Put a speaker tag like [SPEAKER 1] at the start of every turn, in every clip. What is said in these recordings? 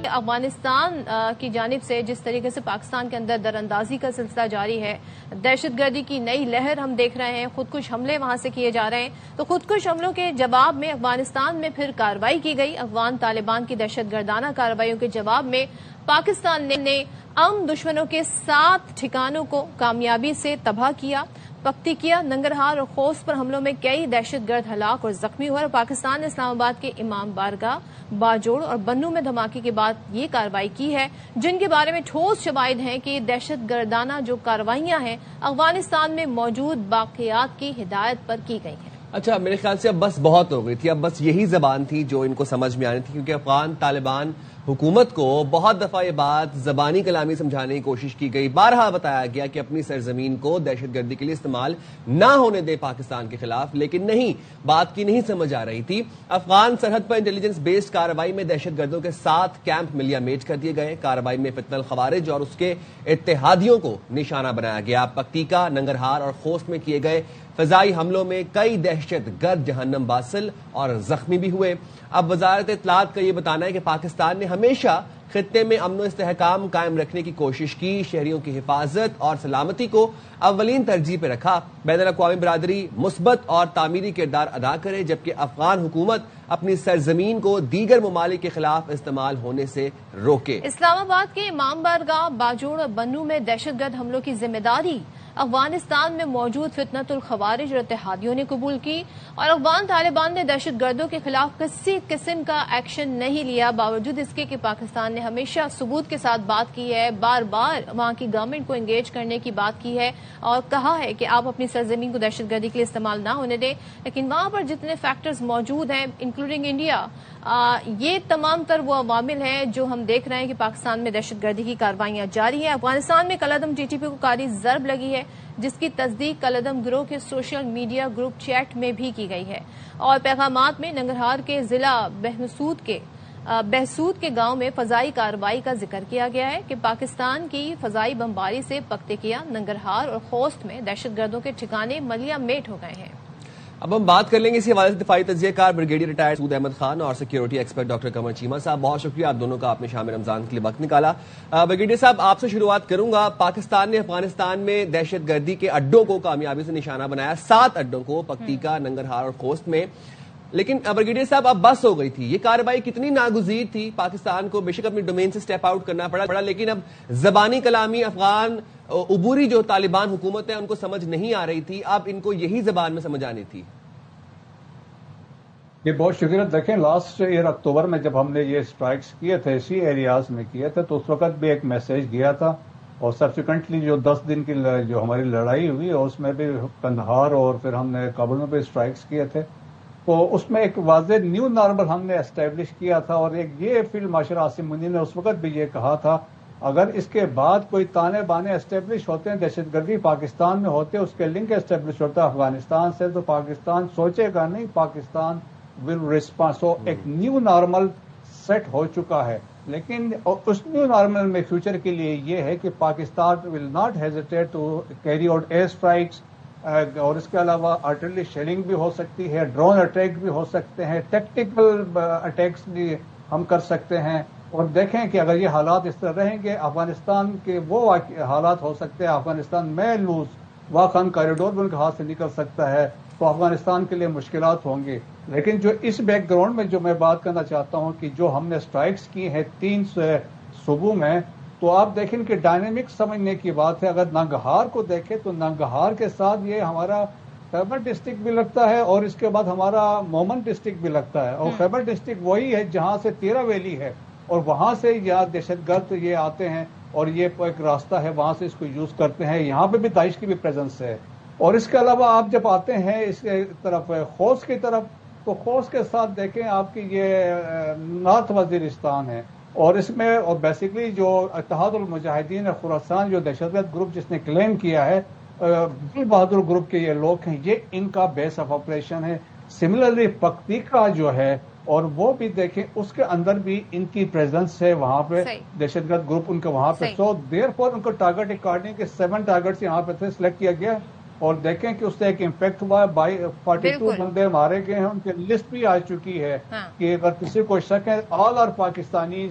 [SPEAKER 1] افغانستان کی جانب سے جس طریقے سے پاکستان کے اندر دراندازی کا سلسلہ جاری ہے، دہشت گردی کی نئی لہر ہم دیکھ رہے ہیں، خودکش حملے وہاں سے کیے جا رہے ہیں، تو خودکش حملوں کے جواب میں افغانستان میں پھر کارروائی کی گئی۔ افغان طالبان کی دہشت گردانہ کارروائیوں کے جواب میں پاکستان نے دشمنوں کے 7 ٹھکانوں کو کامیابی سے تباہ کیا۔ پکتیکیا، ننگرہار اور خوست پر حملوں میں کئی دہشت گرد ہلاک اور زخمی ہوئے اور پاکستان نے اسلام آباد کے امام بارگاہ، باجوڑ اور بنوں میں دھماکے کے بعد یہ کارروائی کی ہے، جن کے بارے میں ٹھوس شواہد ہیں کہ یہ دہشت گردانہ جو کارروائیاں ہیں افغانستان میں موجود باقیات کی ہدایت پر کی گئی ہیں۔
[SPEAKER 2] اچھا، میرے خیال سے اب بس بہت ہو گئی تھی، اب بس یہی زبان تھی جو ان کو سمجھ میں آنی تھی، کیونکہ افغان طالبان حکومت کو بہت دفعہ یہ بات زبانی کلامی سمجھانے کی کوشش کی گئی، بارہا بتایا گیا کہ اپنی سرزمین کو دہشت گردی کے لیے استعمال نہ ہونے دے پاکستان کے خلاف، لیکن نہیں، بات کی نہیں سمجھ آ رہی تھی۔ افغان سرحد پر انٹیلیجنس بیسڈ کارروائی میں دہشت گردوں کے 7 کیمپ ملیا میٹ کر دیے گئے۔ کارروائی میں فتنہ الخوارج اور اس کے اتحادیوں کو نشانہ بنایا گیا۔ پکتیکا، ننگرہار اور خوست میں کیے گئے فضائی حملوں میں کئی دہشت گرد جہنم باسل اور زخمی بھی ہوئے۔ اب وزارت اطلاعات کا یہ بتانا ہے کہ پاکستان نے ہمیشہ خطے میں امن و استحکام قائم رکھنے کی کوشش کی، شہریوں کی حفاظت اور سلامتی کو اولین ترجیح پہ رکھا۔ بین الاقوامی برادری مثبت اور تعمیری کردار ادا کرے، جبکہ افغان حکومت اپنی سرزمین کو دیگر ممالک کے خلاف استعمال ہونے سے روکے۔
[SPEAKER 1] اسلام آباد کے امام بارگاہ، باجوڑ اور بنوں میں دہشت گرد حملوں کی ذمہ داری افغانستان میں موجود فتنۃ الخوارج اور اتحادیوں نے قبول کی، اور افغان طالبان نے دہشت گردوں کے خلاف کسی قسم کا ایکشن نہیں لیا، باوجود اس کے کہ پاکستان نے ہمیشہ ثبوت کے ساتھ بات کی ہے، بار بار وہاں کی گورنمنٹ کو انگیج کرنے کی بات کی ہے اور کہا ہے کہ آپ اپنی سرزمین کو دہشت گردی کے لیے استعمال نہ ہونے دیں، لیکن وہاں پر جتنے فیکٹرز موجود ہیں انکلوڈنگ انڈیا، یہ تمام تر وہ عوامل ہیں جو ہم دیکھ رہے ہیں کہ پاکستان میں دہشت گردی کی کارروائیاں جاری ہیں۔ افغانستان میں کالعدم ٹی ٹی پی کو کاری ضرب لگی ہے، جس کی تصدیق کالعدم گروہ کے سوشل میڈیا گروپ چیٹ میں بھی کی گئی ہے، اور پیغامات میں ننگرہار کے ضلع بہسود کے گاؤں میں فضائی کارروائی کا ذکر کیا گیا ہے کہ پاکستان کی فضائی بمباری سے پکتیکیا، ننگرہار اور خوست میں دہشت گردوں کے ٹھکانے ملیا میٹ ہو گئے ہیں۔
[SPEAKER 2] اب ہم بات کر لیں گے اسی حوالے سے دفاعی تجزیہ کار بریگیڈیئر ریٹائرڈ سعود احمد خان اور security expert doctor Qamar Cheema صاحب۔ بہت شکریہ آپ دونوں کا، آپ نے شام رمضان کے لیے وقت نکالا۔ بریگیڈیئر صاحب، آپ سے شروعات کروں گا۔ پاکستان نے افغانستان میں دہشت گردی کے اڈوں کو کامیابی سے نشانہ بنایا، 7 اڈوں کو، پکتیکا، ننگرہار اور خوست میں، لیکن بریگیڈیئر صاحب اب بس ہو گئی تھی۔ یہ کارروائی کتنی ناگزیر تھی، پاکستان کو بے شک اپنی ڈومین سے اسٹیپ آؤٹ کرنا پڑا، لیکن اب زبانی کلامی افغان عبوری جو طالبان حکومت ہے ان کو سمجھ نہیں آ رہی تھی، اب ان کو یہی زبان میں سمجھ آنی تھی۔
[SPEAKER 3] یہ بہت شکریہ۔ دیکھیں، لاسٹ ایئر اکتوبر میں جب ہم نے یہ اسٹرائکس کیے تھے، اسی ایریاز میں کیے تھے، تو اس وقت بھی ایک میسج گیا تھا، اور سبسیکوینٹلی جو 10 دن کی جو ہماری لڑائی ہوئی اور اس میں بھی قندھار اور پھر ہم نے کابل میں بھی اسٹرائکس کیے تھے، تو اس میں ایک واضح نیو نارمل ہم نے اسٹیبلش کیا تھا، اور ایک یہ فیلڈ مارشل عاصم منی نے اس وقت بھی یہ کہا تھا، اگر اس کے بعد کوئی تانے بانے اسٹیبلش ہوتے ہیں، دہشت گردی پاکستان میں ہوتے، اس کے لنک اسٹیبلش ہوتا ہے افغانستان سے، تو پاکستان سوچے گا نہیں، پاکستان ول ریسپانس۔ سو ایک نیو نارمل سیٹ ہو چکا ہے، لیکن اس نیو نارمل میں فیوچر کے لیے یہ ہے کہ Pakistan will not hesitate to carry out air strikes, اور اس کے علاوہ آرٹلری شیلنگ بھی ہو سکتی ہے، ڈرون اٹیک بھی ہو سکتے ہیں، ٹیکٹیکل اٹیکس بھی ہم کر سکتے ہیں، اور دیکھیں کہ اگر یہ حالات اس طرح رہیں گے، افغانستان کے وہ حالات ہو سکتے ہیں، افغانستان میں لوز واخان کوریڈور بھی ان کے ہاتھ سے نکل سکتا ہے، تو افغانستان کے لیے مشکلات ہوں گے۔ لیکن جو اس بیک گراؤنڈ میں جو میں بات کرنا چاہتا ہوں کہ جو ہم نے اسٹرائکس کی ہیں 3 صوبوں میں، تو آپ دیکھیں کہ ڈائنامک سمجھنے کی بات ہے۔ اگر ننگرہار کو دیکھیں تو ننگرہار کے ساتھ یہ ہمارا خیبر ڈسٹرکٹ بھی لگتا ہے، اور اس کے بعد ہمارا مومن ڈسٹرکٹ بھی لگتا ہے، اور خیبر ڈسٹرکٹ وہی ہے جہاں سے 13 ویلی ہے، اور وہاں سے یہاں دہشت گرد یہ آتے ہیں، اور یہ ایک راستہ ہے، وہاں سے اس کو یوز کرتے ہیں۔ یہاں پہ بھی داعش کی بھی پریزنس ہے، اور اس کے علاوہ آپ جب آتے ہیں اس طرف خوست کی طرف، تو خوست کے ساتھ دیکھیں آپ کی یہ نارتھ وزیرستان ہے، اور اس میں اور بیسیکلی جو اتحاد المجاہدین خراسان جو دہشت گرد گروپ جس نے کلیم کیا ہے، بہادر گروپ کے یہ لوگ ہیں، یہ ان کا بیس آف آپریشن ہے۔ سملرلی پکتیکا جو ہے، اور وہ بھی دیکھیں اس کے اندر بھی ان کی پریزنس ہے، وہاں پہ دہشت گرد گروپ ان کا وہاں پہ، سو دیر فور ان کو ٹارگٹ اکارڈنگ کے 7 ٹارگٹس یہاں پہ تھے سلیکٹ کیا گیا، اور دیکھیں کہ اس سے ایک امپیکٹ ہوا ہے، 42 بندے مارے گئے ہیں، ان کی لسٹ بھی آ چکی ہے کہ اگر کسی کو شک ہے، آل آر پاکستانیز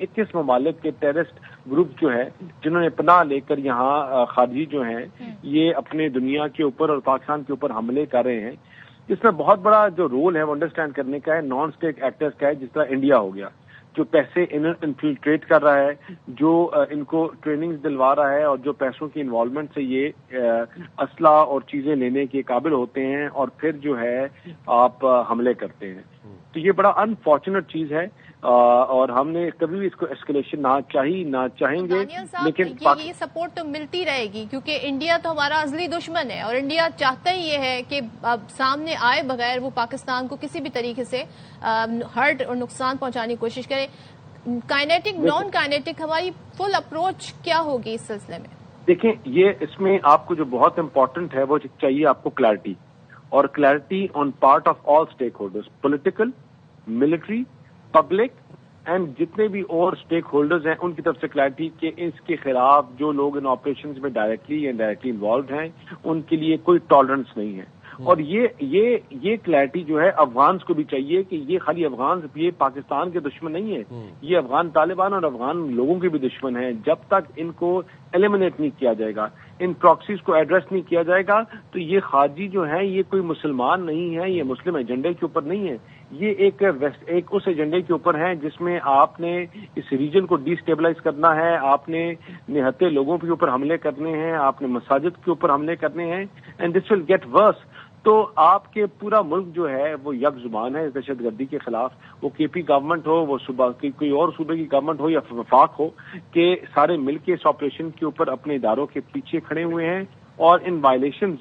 [SPEAKER 4] 21 ممالک کے ٹیررسٹ گروپ جو ہے جنہوں نے پناہ لے کر یہاں خارجی جو ہیں یہ اپنے دنیا کے اوپر اور پاکستان کے اوپر حملے کر رہے ہیں، اس میں بہت بڑا جو رول ہے وہ انڈرسٹینڈ کرنے کا ہے نان اسٹیٹ ایکٹرز کا ہے، جس طرح انڈیا ہو گیا جو پیسے انفلٹریٹ کر رہا ہے، جو ان کو ٹریننگ دلوا رہا ہے اور جو پیسوں کی انوالومنٹ سے یہ اسلحہ اور چیزیں لینے کے قابل ہوتے ہیں اور پھر جو ہے آپ حملے کرتے ہیں. تو یہ بڑا انفارچونیٹ چیز ہے اور ہم نے کبھی بھی اس کو اسکلیشن نہ چاہیں گے، لیکن
[SPEAKER 1] یہ سپورٹ تو ملتی رہے گی کیونکہ انڈیا تو ہمارا ازلی دشمن ہے اور انڈیا چاہتا ہی یہ ہے کہ اب سامنے آئے بغیر وہ پاکستان کو کسی بھی طریقے سے ہرٹ اور نقصان پہنچانے کی کوشش کرے. کائنیٹک نان کائنیٹک ہماری فل اپروچ کیا ہوگی اس سلسلے میں؟
[SPEAKER 4] دیکھیں یہ اس میں آپ کو جو بہت امپورٹنٹ ہے وہ چاہیے آپ کو کلیئرٹی، اور clarity on part of all stake holders, political, military, public and جتنے بھی اور اسٹیک ہولڈرز ہیں ان کی طرف سے کلیئرٹی کہ اس کے خلاف جو لوگ ان آپریشنز میں ڈائریکٹلی یا انڈائریکٹلی انوالوڈ ہیں ان کے لیے کوئی ٹالرنس نہیں ہے. اور یہ کلیئرٹی جو ہے افغانز کو بھی چاہیے کہ یہ خالی افغانز یہ پاکستان کے دشمن نہیں ہے، یہ افغان طالبان اور افغان لوگوں کے بھی دشمن ہیں. جب تک ان کو ایلیمنیٹ نہیں کیا جائے گا، ان پراکسیز کو ایڈریس نہیں کیا جائے گا، تو یہ خارجی جو ہیں یہ کوئی مسلمان نہیں ہے، یہ مسلم ایجنڈے کے اوپر نہیں ہے، یہ ایک اس ایجنڈے کے اوپر ہیں جس میں آپ نے اس ریجن کو ڈی اسٹیبلائز کرنا ہے، آپ نے نہتے لوگوں کے اوپر حملے کرنے ہیں، آپ نے مساجد کے اوپر حملے کرنے ہیں، and this will get worse. تو آپ کے پورا ملک جو ہے وہ یک زبان ہے اس دہشت گردی کے خلاف، وہ KP گورنمنٹ ہو، وہ صوبہ کی کوئی اور صوبے کی گورنمنٹ ہو یا وفاق ہو، کہ سارے مل کے اس آپریشن کے اوپر اپنے اداروں کے پیچھے کھڑے ہوئے ہیں اور ان وائلیشنز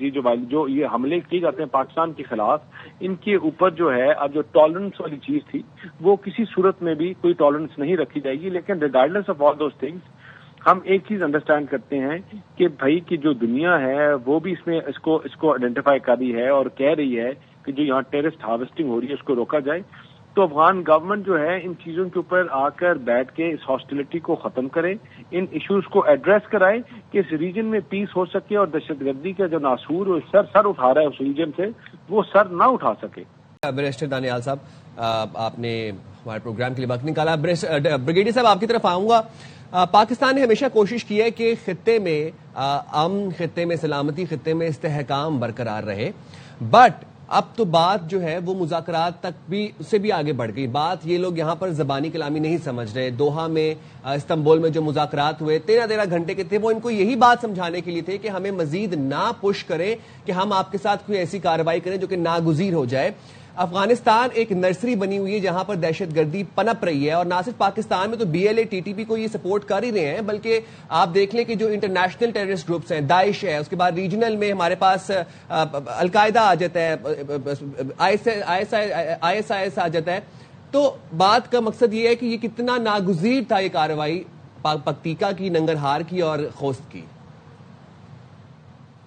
[SPEAKER 4] جو یہ حملے کیے جاتے ہیں پاکستان کے خلاف، ان کے اوپر جو ہے اب جو ٹالرنس والی چیز تھی وہ کسی صورت میں بھی کوئی ٹالرنس نہیں رکھی جائے گی. لیکن regardless of all those things ہم ایک چیز انڈرسٹینڈ کرتے ہیں کہ بھائی کی جو دنیا ہے وہ بھی اس میں اس کو آئیڈینٹیفائی کر رہی ہے اور کہہ رہی ہے کہ جو یہاں ٹیررسٹ ہارویسٹنگ ہو رہی ہے اس کو روکا جائے. تو افغان گورنمنٹ جو ہے ان چیزوں کے اوپر آ کر بیٹھ کے اس ہاسٹیلٹی کو ختم کرے، ان ایشوز کو ایڈریس کرائے کہ اس ریجن میں پیس ہو سکے اور دہشت گردی کا جو ناسور سر اٹھا رہا ہے اس ریجن سے وہ سر نہ اٹھا سکے.
[SPEAKER 2] بیرسٹر دانیال صاحب آپ نے ہمارے پروگرام کے لیے وقت نکالا. بریگیڈیئر صاحب آپ کی طرف آؤں گا. پاکستان نے ہمیشہ کوشش کی ہے کہ خطے میں امن، خطے میں سلامتی، خطے میں استحکام برقرار رہے، بٹ اب تو بات جو ہے وہ مذاکرات تک بھی اس سے بھی آگے بڑھ گئی. بات یہ لوگ یہاں پر زبانی کلامی نہیں سمجھ رہے. دوحہ میں، استنبول میں جو مذاکرات ہوئے 13 گھنٹے کے تھے، وہ ان کو یہی بات سمجھانے کے لیے تھے کہ ہمیں مزید نہ پش کریں کہ ہم آپ کے ساتھ کوئی ایسی کارروائی کریں جو کہ ناگزیر ہو جائے. افغانستان ایک نرسری بنی ہوئی ہے جہاں پر دہشت گردی پنپ رہی ہے، اور نہ صرف پاکستان میں تو BLA TTP کو یہ سپورٹ کر ہی رہے ہیں، بلکہ آپ دیکھ لیں کہ جو انٹرنیشنل ٹیررسٹ گروپس ہیں، داعش ہے، اس کے بعد ریجنل میں ہمارے پاس القاعدہ آ جاتا ہے، ISIS آ جاتا ہے. تو بات کا مقصد یہ ہے کہ یہ کتنا ناگزیر تھا یہ کارروائی پکتیکا کی، ننگرہار کی اور خوست کی.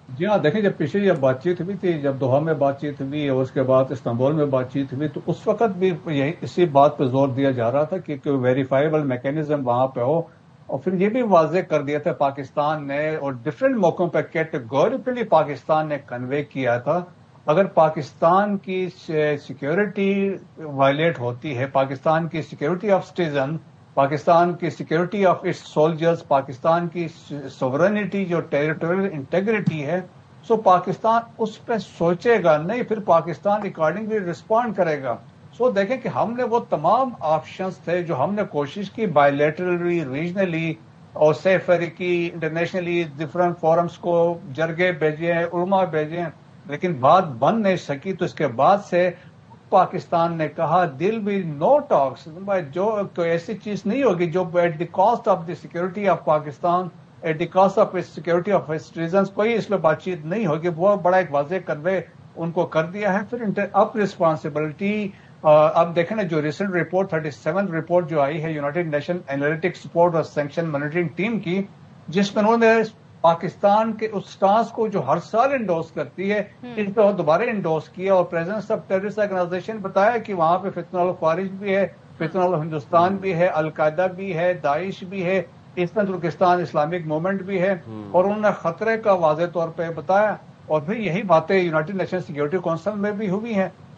[SPEAKER 3] جی ہاں، دیکھیں جب پچھلی جب بات چیت ہوئی تھی، جب دوحہ میں بات چیت ہوئی اور اس کے بعد استنبول میں بات چیت ہوئی، تو اس وقت بھی اسی بات پہ زور دیا جا رہا تھا کہ کوئی ویریفائیبل میکینزم وہاں پہ ہو. اور پھر یہ بھی واضح کر دیا تھا پاکستان نے، اور ڈفرینٹ موقعوں پہ کیٹیگوریکلی پاکستان نے کنوے کیا تھا، اگر پاکستان کی سیکیورٹی وائلیٹ ہوتی ہے، پاکستان کی سیکیورٹی آف سٹیزن، پاکستان کی security of its soldiers, Pakistan کی سوورنٹی جو ٹیریٹوریل انٹیگریٹی ہے، سو پاکستان اس پہ سوچے گا نہیں، پھر پاکستان اکارڈنگلی رسپونڈ کرے گا. سو دیکھیں کہ ہم نے وہ تمام آپشنز تھے جو ہم نے کوشش کی بائیلیٹرلی، ریجنلی اور سیف افریقی، انٹرنیشنلی ڈفرنٹ فورمز کو جرگے بھیجے، علماء بھیجے، لیکن بات بن نہیں سکی. تو اس کے بعد سے پاکستان نے کہا دل بی نو ٹاکس، جو کوئی ایسی چیز نہیں ہوگی جو at the cost of the security of Pakistan, at the cost of security of citizens, کوئی اس میں بات چیت نہیں ہوگی. وہ بڑا ایک واضح کنوے ان کو کر دیا ہے. پھر اب رسپانسبلٹی اب دیکھیں نا، جو ریسنٹ رپورٹ 37 رپورٹ جو آئی ہے یونائٹڈ نیشن اینالیٹک سپورٹ اور سینکشن مانیٹرنگ ٹیم کی، جس میں انہوں نے پاکستان کے اس سٹانس کو جو ہر سال انڈورس کرتی ہے، اس پہ دوبارہ انڈورس کیا، اور پریزنس آف ٹیررسٹ آرگنائزیشن بتایا کہ وہاں پہ فتنہ الخوارج بھی ہے، فتنہ الہندوستان بھی ہے، القاعدہ بھی ہے، داعش بھی ہے، ایسٹرن ترکستان اسلامک موومنٹ بھی ہے، اور انہوں نے خطرے کا واضح طور پہ بتایا. اور پھر یہی باتیں یونائٹڈ نیشن سیکورٹی کونسل میں بھی ہوئی ہیں.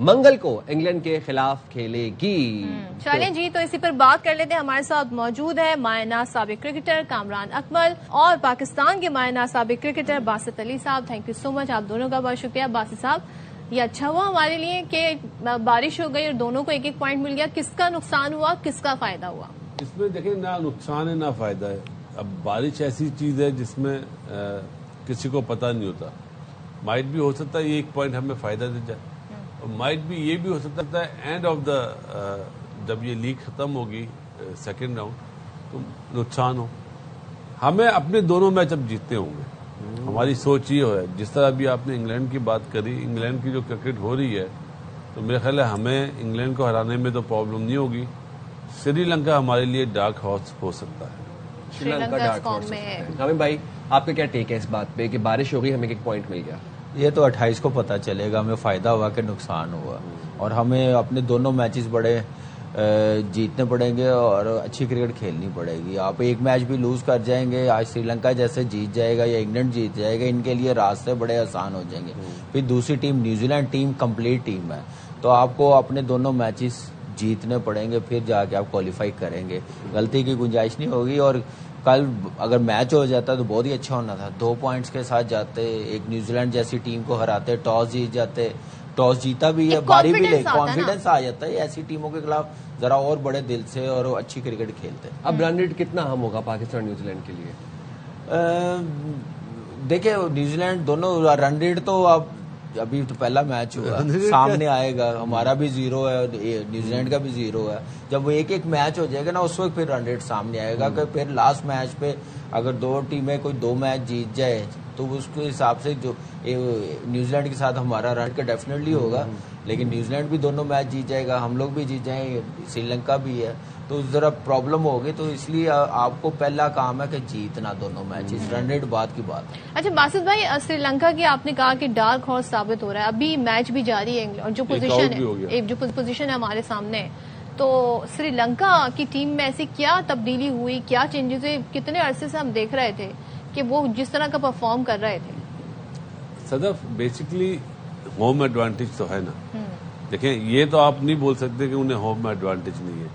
[SPEAKER 2] منگل کو انگلینڈ کے خلاف کھیلے گی.
[SPEAKER 1] چلیں جی، تو اسی پر بات کر لیتے ہیں. ہمارے ساتھ موجود ہے مائنہ سابق کرکٹر کامران اکمل اور پاکستان کے مائنہ سابق کرکٹر باسط علی صاحب. تھینک یو سو مچ، آپ دونوں کا بہت شکریہ. باسط صاحب، یہ اچھا ہوا ہمارے لیے کہ بارش ہو گئی اور دونوں کو ایک ایک پوائنٹ مل گیا. کس کا نقصان ہوا، کس کا فائدہ ہوا؟
[SPEAKER 5] اس میں دیکھیں نہ نقصان ہے نہ فائدہ ہے. اب بارش ایسی چیز ہے جس میں کسی کو پتہ نہیں ہوتا. مائٹ بھی ہو سکتا ہے یہ ایک پوائنٹ ہمیں فائدہ دے جائے، اور مائٹ بھی یہ بھی ہو سکتا ہے اینڈ آف دا جب یہ لیگ ختم ہوگی سیکنڈ راؤنڈ تو نقصان ہو. ہمیں اپنے دونوں میچ اب جیتنے ہوں گے. ہماری سوچ یہ ہے، جس طرح ابھی آپ نے انگلینڈ کی بات کری، انگلینڈ کی جو کرکٹ ہو رہی ہے تو میرے خیال ہے ہمیں انگلینڈ کو ہرانے میں تو پرابلم نہیں ہوگی. سری لنکا ہمارے لیے ڈارک ہارس ہو سکتا ہے.
[SPEAKER 2] سری لنکا ڈارک ہارس میں. ہمیں بھائی آپ کا کیا ٹیک ہے اس بات پہ کہ بارش ہو گئی ہمیں ایک پوائنٹ مل گیا؟
[SPEAKER 6] یہ تو 28 کو پتہ چلے گا ہمیں فائدہ ہوا کہ نقصان ہوا، اور ہمیں اپنے دونوں میچز بڑے جیتنے پڑیں گے اور اچھی کرکٹ کھیلنی پڑے گی. آپ ایک میچ بھی لوز کر جائیں گے، آج سری لنکا جیسے جیت جائے گا یا انگلینڈ جیت جائے گا، ان کے لیے راستے بڑے آسان ہو جائیں گے. پھر دوسری team New Zealand team complete team ہے، تو آپ کو اپنے دونوں میچز جیتنے پڑیں گے، پھر جا کے آپ کوالیفائی کریں گے. غلطی کی گنجائش نہیں ہوگی. اور کل اگر میچ ہو جاتا تو بہت ہی اچھا ہونا تھا. 2 پوائنٹس کے ساتھ جاتے، ایک نیوزی لینڈ جیسی ٹیم کو ہراتے، ٹاس جیت جاتے. ٹاس جیتا بھی ہے، باری بھی لے، کانفیڈنس آ جاتا ہے. ایسی ٹیموں کے خلاف ذرا اور بڑے دل سے اور اچھی کرکٹ کھیلتے.
[SPEAKER 2] اب رن ریٹ کتنا اہم ہوگا پاکستان نیوزی لینڈ کے لیے؟
[SPEAKER 6] دیکھیں نیوزی لینڈ دونوں رن ریٹ تو اب ابھی تو پہلا میچ ہوا سامنے آئے گا. ہمارا بھی 0 ہے، نیوزی لینڈ کا بھی 0 ہے. جب وہ ایک میچ ہو جائے گا نا اس وقت پھر رن ریٹ سامنے آئے گا کہ پھر لاسٹ میچ پہ اگر 2 ٹیمیں کوئی 2 میچ جیت جائے تو اس کے حساب سے جو نیوزی لینڈ کے ساتھ ہمارا رن کا ڈیفینیٹلی ہوگا. لیکن نیوزی لینڈ بھی دونوں میچ جیت جائے گا، ہم لوگ بھی جیت جائیں، سری لنکا بھی ہے، تو ذرا پرابلم ہوگی. تو اس لیے آپ کو پہلا کام ہے کہ جیتنا دونوں میچز. رن ریٹ بعد کی بات.
[SPEAKER 1] اچھا باسط بھائی، سری لنکا کی آپ نے کہا کہ ڈارک ہارس ثابت ہو رہا ہے، ابھی میچ بھی جاری ہے اور جو پوزیشن ہے ہمارے سامنے، تو سری لنکا کی ٹیم میں ایسی کیا تبدیلی ہوئی، کیا چینجز ہوئے؟ کتنے عرصے سے ہم دیکھ رہے تھے کہ وہ جس طرح کا پرفارم کر رہے تھے.
[SPEAKER 5] صدف بیسکلی ہوم ایڈوانٹیج تو ہے نا. دیکھیں یہ تو آپ نہیں بول سکتے کہ انہیں ہوم ایڈوانٹیج نہیں ہے.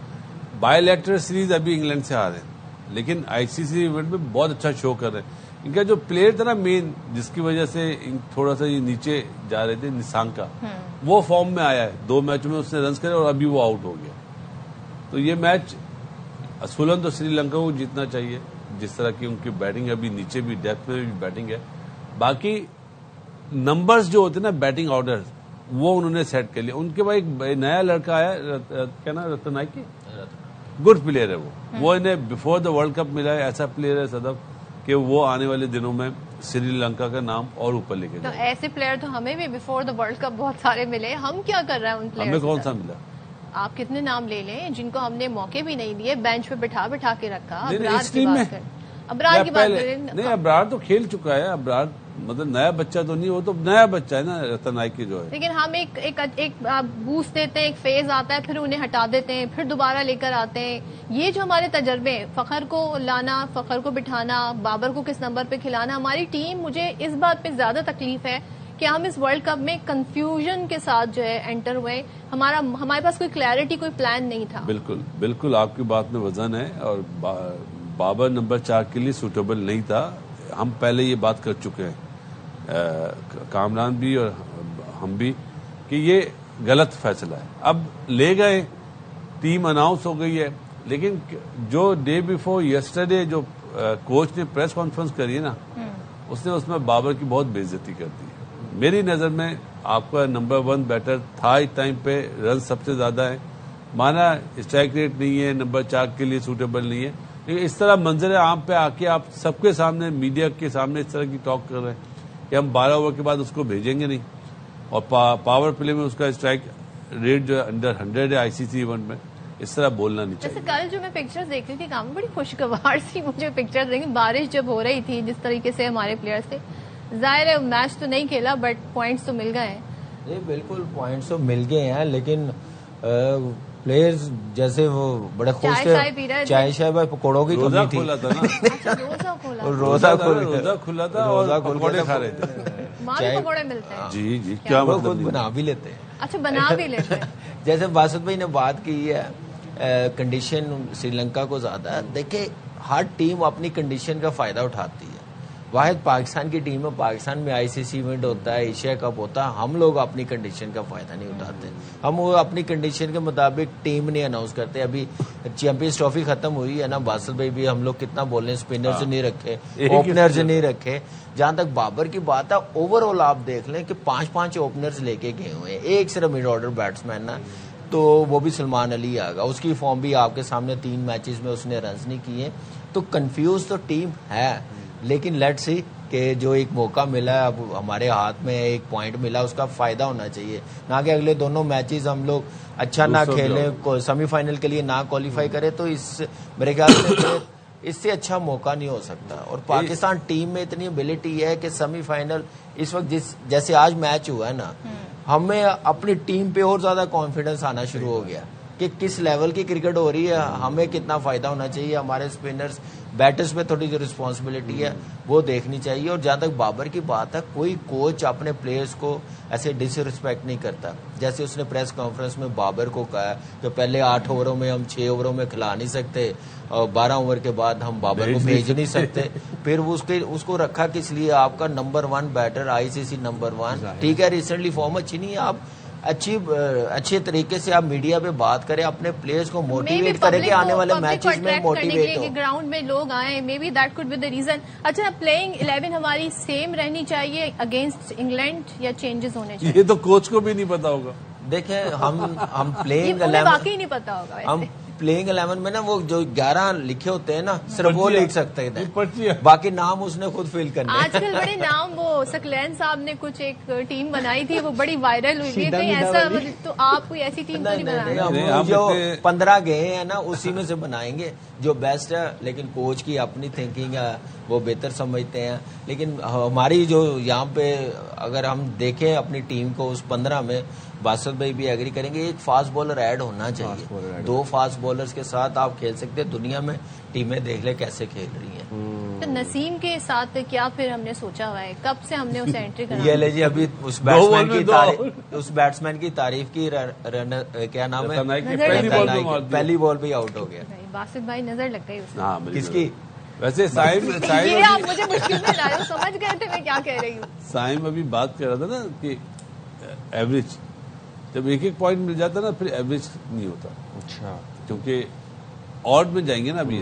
[SPEAKER 5] بائی لیٹرل سیریز ابھی انگلینڈ سے آ رہے ہیں، لیکن آئی سی سی ایونٹ میں بہت اچھا شو کر رہے ہیں. ان کا جو پلیئر تھا نا مین، جس کی وجہ سے تھوڑا سا یہ نیچے جا رہے تھے، نسانکا، وہ فارم میں آیا ہے. 2 میچوں میں اس نے رنز کرے اور ابھی وہ آؤٹ ہو گیا. تو یہ میچ اصولاً تو سری لنکا کو جیتنا چاہیے، جس طرح کی ان کی بیٹنگ ابھی نیچے بھی ڈیپتھ میں بھی بیٹنگ ہے. باقی نمبرز جو ہوتے ہیں نا بیٹنگ آرڈر، وہ انہوں نے سیٹ کر لیا. ان کے بعد ایک نیا لڑکا آیا، کیا نا، رتنائکی، گڈ پلیئر ہے وہ انہیں بفور دا ورلڈ کپ ملا ہے. ایسا پلیئر ہے صدف کہ وہ آنے والے دنوں میں سری لنکا کا نام اور اوپر لے کے جائے.
[SPEAKER 1] تو ایسے پلیئر تو ہمیں بھی بفور دا ورلڈ کپ بہت سارے ملے. ہم کیا کر رہے ہیں ان پلیئر؟
[SPEAKER 5] ہمیں کون سا ملا؟
[SPEAKER 1] آپ کتنے نام لے لیں جن کو ہم نے موقع بھی نہیں دیے، بینچ پہ بٹھا کے رکھا. ابرار کی بات کریں.
[SPEAKER 5] نہیں، ابرار تو کھیل چکا ہے. ابرار مطلب نیا بچہ تو نہیں، وہ تو نیا بچہ ہے نا رتنائکی جو ہے.
[SPEAKER 1] لیکن ہم ایک بوسٹ دیتے ہیں، ایک فیز آتا ہے، پھر انہیں ہٹا دیتے ہیں، پھر دوبارہ لے کر آتے ہیں. یہ جو ہمارے تجربے ہیں، فخر کو لانا، فخر کو بٹھانا، بابر کو کس نمبر پہ کھلانا، ہماری ٹیم، مجھے اس بات پہ زیادہ تکلیف ہے کہ ہم اس ورلڈ کپ میں کنفیوژن کے ساتھ جو ہے انٹر ہوئے. ہمارے پاس کوئی کلیئرٹی، کوئی پلان نہیں تھا.
[SPEAKER 5] بالکل آپ کی بات میں وزن ہے. اور بابر نمبر 4 کے لیے سوٹیبل نہیں تھا. ہم پہلے یہ بات کر چکے ہیں، کامران بھی اور ہم بھی، کہ یہ غلط فیصلہ ہے. اب لے گئے، ٹیم اناؤنس ہو گئی ہے، لیکن جو ڈے بیفور یسٹرڈے جو کوچ نے پریس کانفرنس کری ہے نا، اس نے اس میں بابر کی بہت بے عزتی کر دی. میری نظر میں آپ کا نمبر 1 بیٹر تھا اس ٹائم پہ، رن سب سے زیادہ ہے، مانا اسٹرائک ریٹ نہیں ہے، نمبر 4 کے لیے سوٹیبل نہیں ہے. لیکن اس طرح منظر عام پہ آ کے آپ سب کے سامنے، میڈیا کے سامنے اس طرح کی ٹاک کر رہے ہیں کہ ہم 12 اوور کے بعد اس کو بھیجیں گے نہیں. اور پاور پلے میں اس کا اسٹرائک ریٹ جو ہے انڈر 100 ہے آئی سی سی ایونٹ میں. اس طرح بولنا نہیں چاہیے.
[SPEAKER 1] جیسے کل جو میں پکچرز دیکھ رہی تھی، کام بڑی خوشگوار سی مجھے پکچرز دیکھی. بارش جب ہو رہی تھی، جس طریقے سے ہمارے پلیئرز تھے، ظاہر ہے میچ تو نہیں کھیلا بٹ پوائنٹس تو مل گئے ہیں.
[SPEAKER 6] نہیں بالکل پوائنٹس تو مل گئے ہیں، لیکن پلیئرز جیسے وہ بڑے خوش تھے. چائے شائے بھائی پکوڑوں کی کمی تھی.
[SPEAKER 5] روزہ کھلا تھا نا،
[SPEAKER 6] روزہ
[SPEAKER 5] کھلا تھا اور پکوڑے کھا رہے تھے.
[SPEAKER 1] وہاں بھی پکوڑے ملتے ہیں؟
[SPEAKER 5] جی جی، کیا
[SPEAKER 6] وہ
[SPEAKER 5] مطلب
[SPEAKER 6] خود
[SPEAKER 5] نہیں؟
[SPEAKER 6] بنا بھی لیتے ہیں.
[SPEAKER 1] اچھا، بنا بھی لیتے ہیں.
[SPEAKER 6] جیسے باسط بھائی نے بات کی ہے کنڈیشن سری لنکا کو زیادہ ہے. دیکھیں ہر ٹیم اپنی کنڈیشن کا فائدہ اٹھاتی ہے. واحد پاکستان کی ٹیم ہے، پاکستان میں آئی سی سی ایونٹ ہوتا ہے، ایشیا کپ ہوتا ہے، ہم لوگ اپنی کنڈیشن کا فائدہ نہیں اٹھاتے. ہم وہ اپنی کنڈیشن کے مطابق ٹیم نہیں اناؤنس کرتے. ابھی چیمپئنز ٹرافی ختم ہوئی ہے نا باسط بھائی بھی ہم لوگ کتنا بول رہے ہیں، اسپنرز نہیں رکھے، اوپنرز نہیں رکھے. جہاں تک بابر کی بات ہے، اوور آل آپ دیکھ لیں کہ 5 اوپنرز لے کے گئے ہوئے ہیں، ایک صرف مڈ آرڈر بیٹسمین نا، تو وہ بھی سلمان علی آ گا. اس کی فارم بھی آپ کے سامنے 3 میچز میں اس نے رنز نہیں کیے. تو کنفیوز تو ٹیم ہے، لیکن لیٹ سی کہ جو ایک موقع ملا ہے، اب ہمارے ہاتھ میں ایک پوائنٹ ملا، اس کا فائدہ ہونا چاہیے. نہ کہ اگلے دونوں میچز ہم لوگ اچھا نہ کھیلیں، سیمی فائنل کے لیے نہ کوالیفائی کرے، تو اس میرے خیال سے اس سے اچھا موقع نہیں ہو سکتا. اور پاکستان ٹیم میں اتنی ابیلٹی ہے کہ سیمی فائنل اس وقت جیسے آج میچ ہوا ہے نا، ہمیں اپنی ٹیم پہ اور زیادہ کانفیڈنس آنا شروع ہو گیا کہ کس لیول کی کرکٹ ہو رہی ہے، ہمیں کتنا فائدہ ہونا چاہیے. ہمارے اسپنرز بیٹرز پہ تھوڑی جو رسپانسبلٹی ہے وہ دیکھنی چاہیے. اور جہاں تک بابر کی بات ہے، کوئی کوچ اپنے پلیئرز کو ایسے ڈس ریسپیکٹ نہیں کرتا. جیسے اس نے پریس کانفرنس میں بابر کو کہا کہ پہلے 8 اووروں میں ہم 6 اووروں میں کھلا نہیں سکتے، اور 12 اوور کے بعد ہم بابر کو بھیج نہیں سکتے. پھر اس کو رکھا کس لیے؟ آپ کا نمبر 1 بیٹر، آئی سی سی نمبر 1. ٹھیک ہے ریسنٹلی فارم اچھی نہیں ہے، آپ اچھے طریقے سے آپ میڈیا پہ بات کریں، اپنے پلیئرز کو موٹیویٹ کریں کہ آنے والے میچز میں موٹیویٹ ہو.
[SPEAKER 1] گراؤنڈ میں لوگ آئیں، may be that could be the reason. اچھا، پلئنگ 11 ہماری سیم رہنی چاہیے اگینسٹ انگلینڈ یا چینجز ہونے چاہیے؟
[SPEAKER 5] یہ تو کوچ کو بھی نہیں پتا ہوگا.
[SPEAKER 6] دیکھیں ہم پلئنگ
[SPEAKER 1] واقعی نہیں پتا ہوگا.
[SPEAKER 6] ہم پلئنگ 11 میں نا وہ جو 11 لکھے ہوتے ہیں نا، صرف وہ لکھ سکتے ہیں،
[SPEAKER 5] ہے.
[SPEAKER 6] باقی نام اس نے خود فل کرنے.
[SPEAKER 1] آج کل بڑے نام، وہ سکلین صاحب نے کچھ ایک ٹیم بنائی تھی، وہ بڑی وائرل ہوئی ہے. کہیں ایسا تو آپ کوئی ایسی ٹیم تو نہیں بنا؟
[SPEAKER 6] ہم جو 15 گئے ہیں نا اسی میں سے بنائیں گے جو بیسٹ ہے. لیکن کوچ کی اپنی تھنکنگ ہے، وہ بہتر سمجھتے ہیں. لیکن ہماری جو یہاں پہ اگر ہم دیکھیں اپنی ٹیم کو، اس 15 میں باسط بھائی بھی ایگری کریں گے، ایک فاسٹ بالر ایڈ ہونا چاہیے. 2 فاسٹ بالرز کے ساتھ آپ کھیل سکتے ہیں. دنیا میں ٹیمیں دیکھ لیں کیسے کھیل رہی ہیں.
[SPEAKER 1] تو نسیم کے ساتھ کیا پھر ہم نے سوچا ہوا ہے، کب سے ہم نے اسے انٹری کرا؟
[SPEAKER 6] یہ لے جی، ابھی اس بیٹسمین کی تعریف کی، کیا نام ہے، پہلی بال پہ آؤٹ ہو گیا.
[SPEAKER 1] باسط بھائی نظر لگ گئی اسے.
[SPEAKER 6] کس کی؟
[SPEAKER 5] ویسے
[SPEAKER 1] یہ آپ مجھے مشکل میں لا رہے ہو، سمجھ گئے تھے میں کیا کہہ رہی ہوں.
[SPEAKER 5] سائم ابھی بات کر رہا تھا نا کہ ایوریج جب ایک پوائنٹ مل جاتا ہے نا، پھر ایوریج نہیں ہوتا.
[SPEAKER 2] اچھا،
[SPEAKER 5] کیونکہ آڈ میں جائیں گے نا ابھی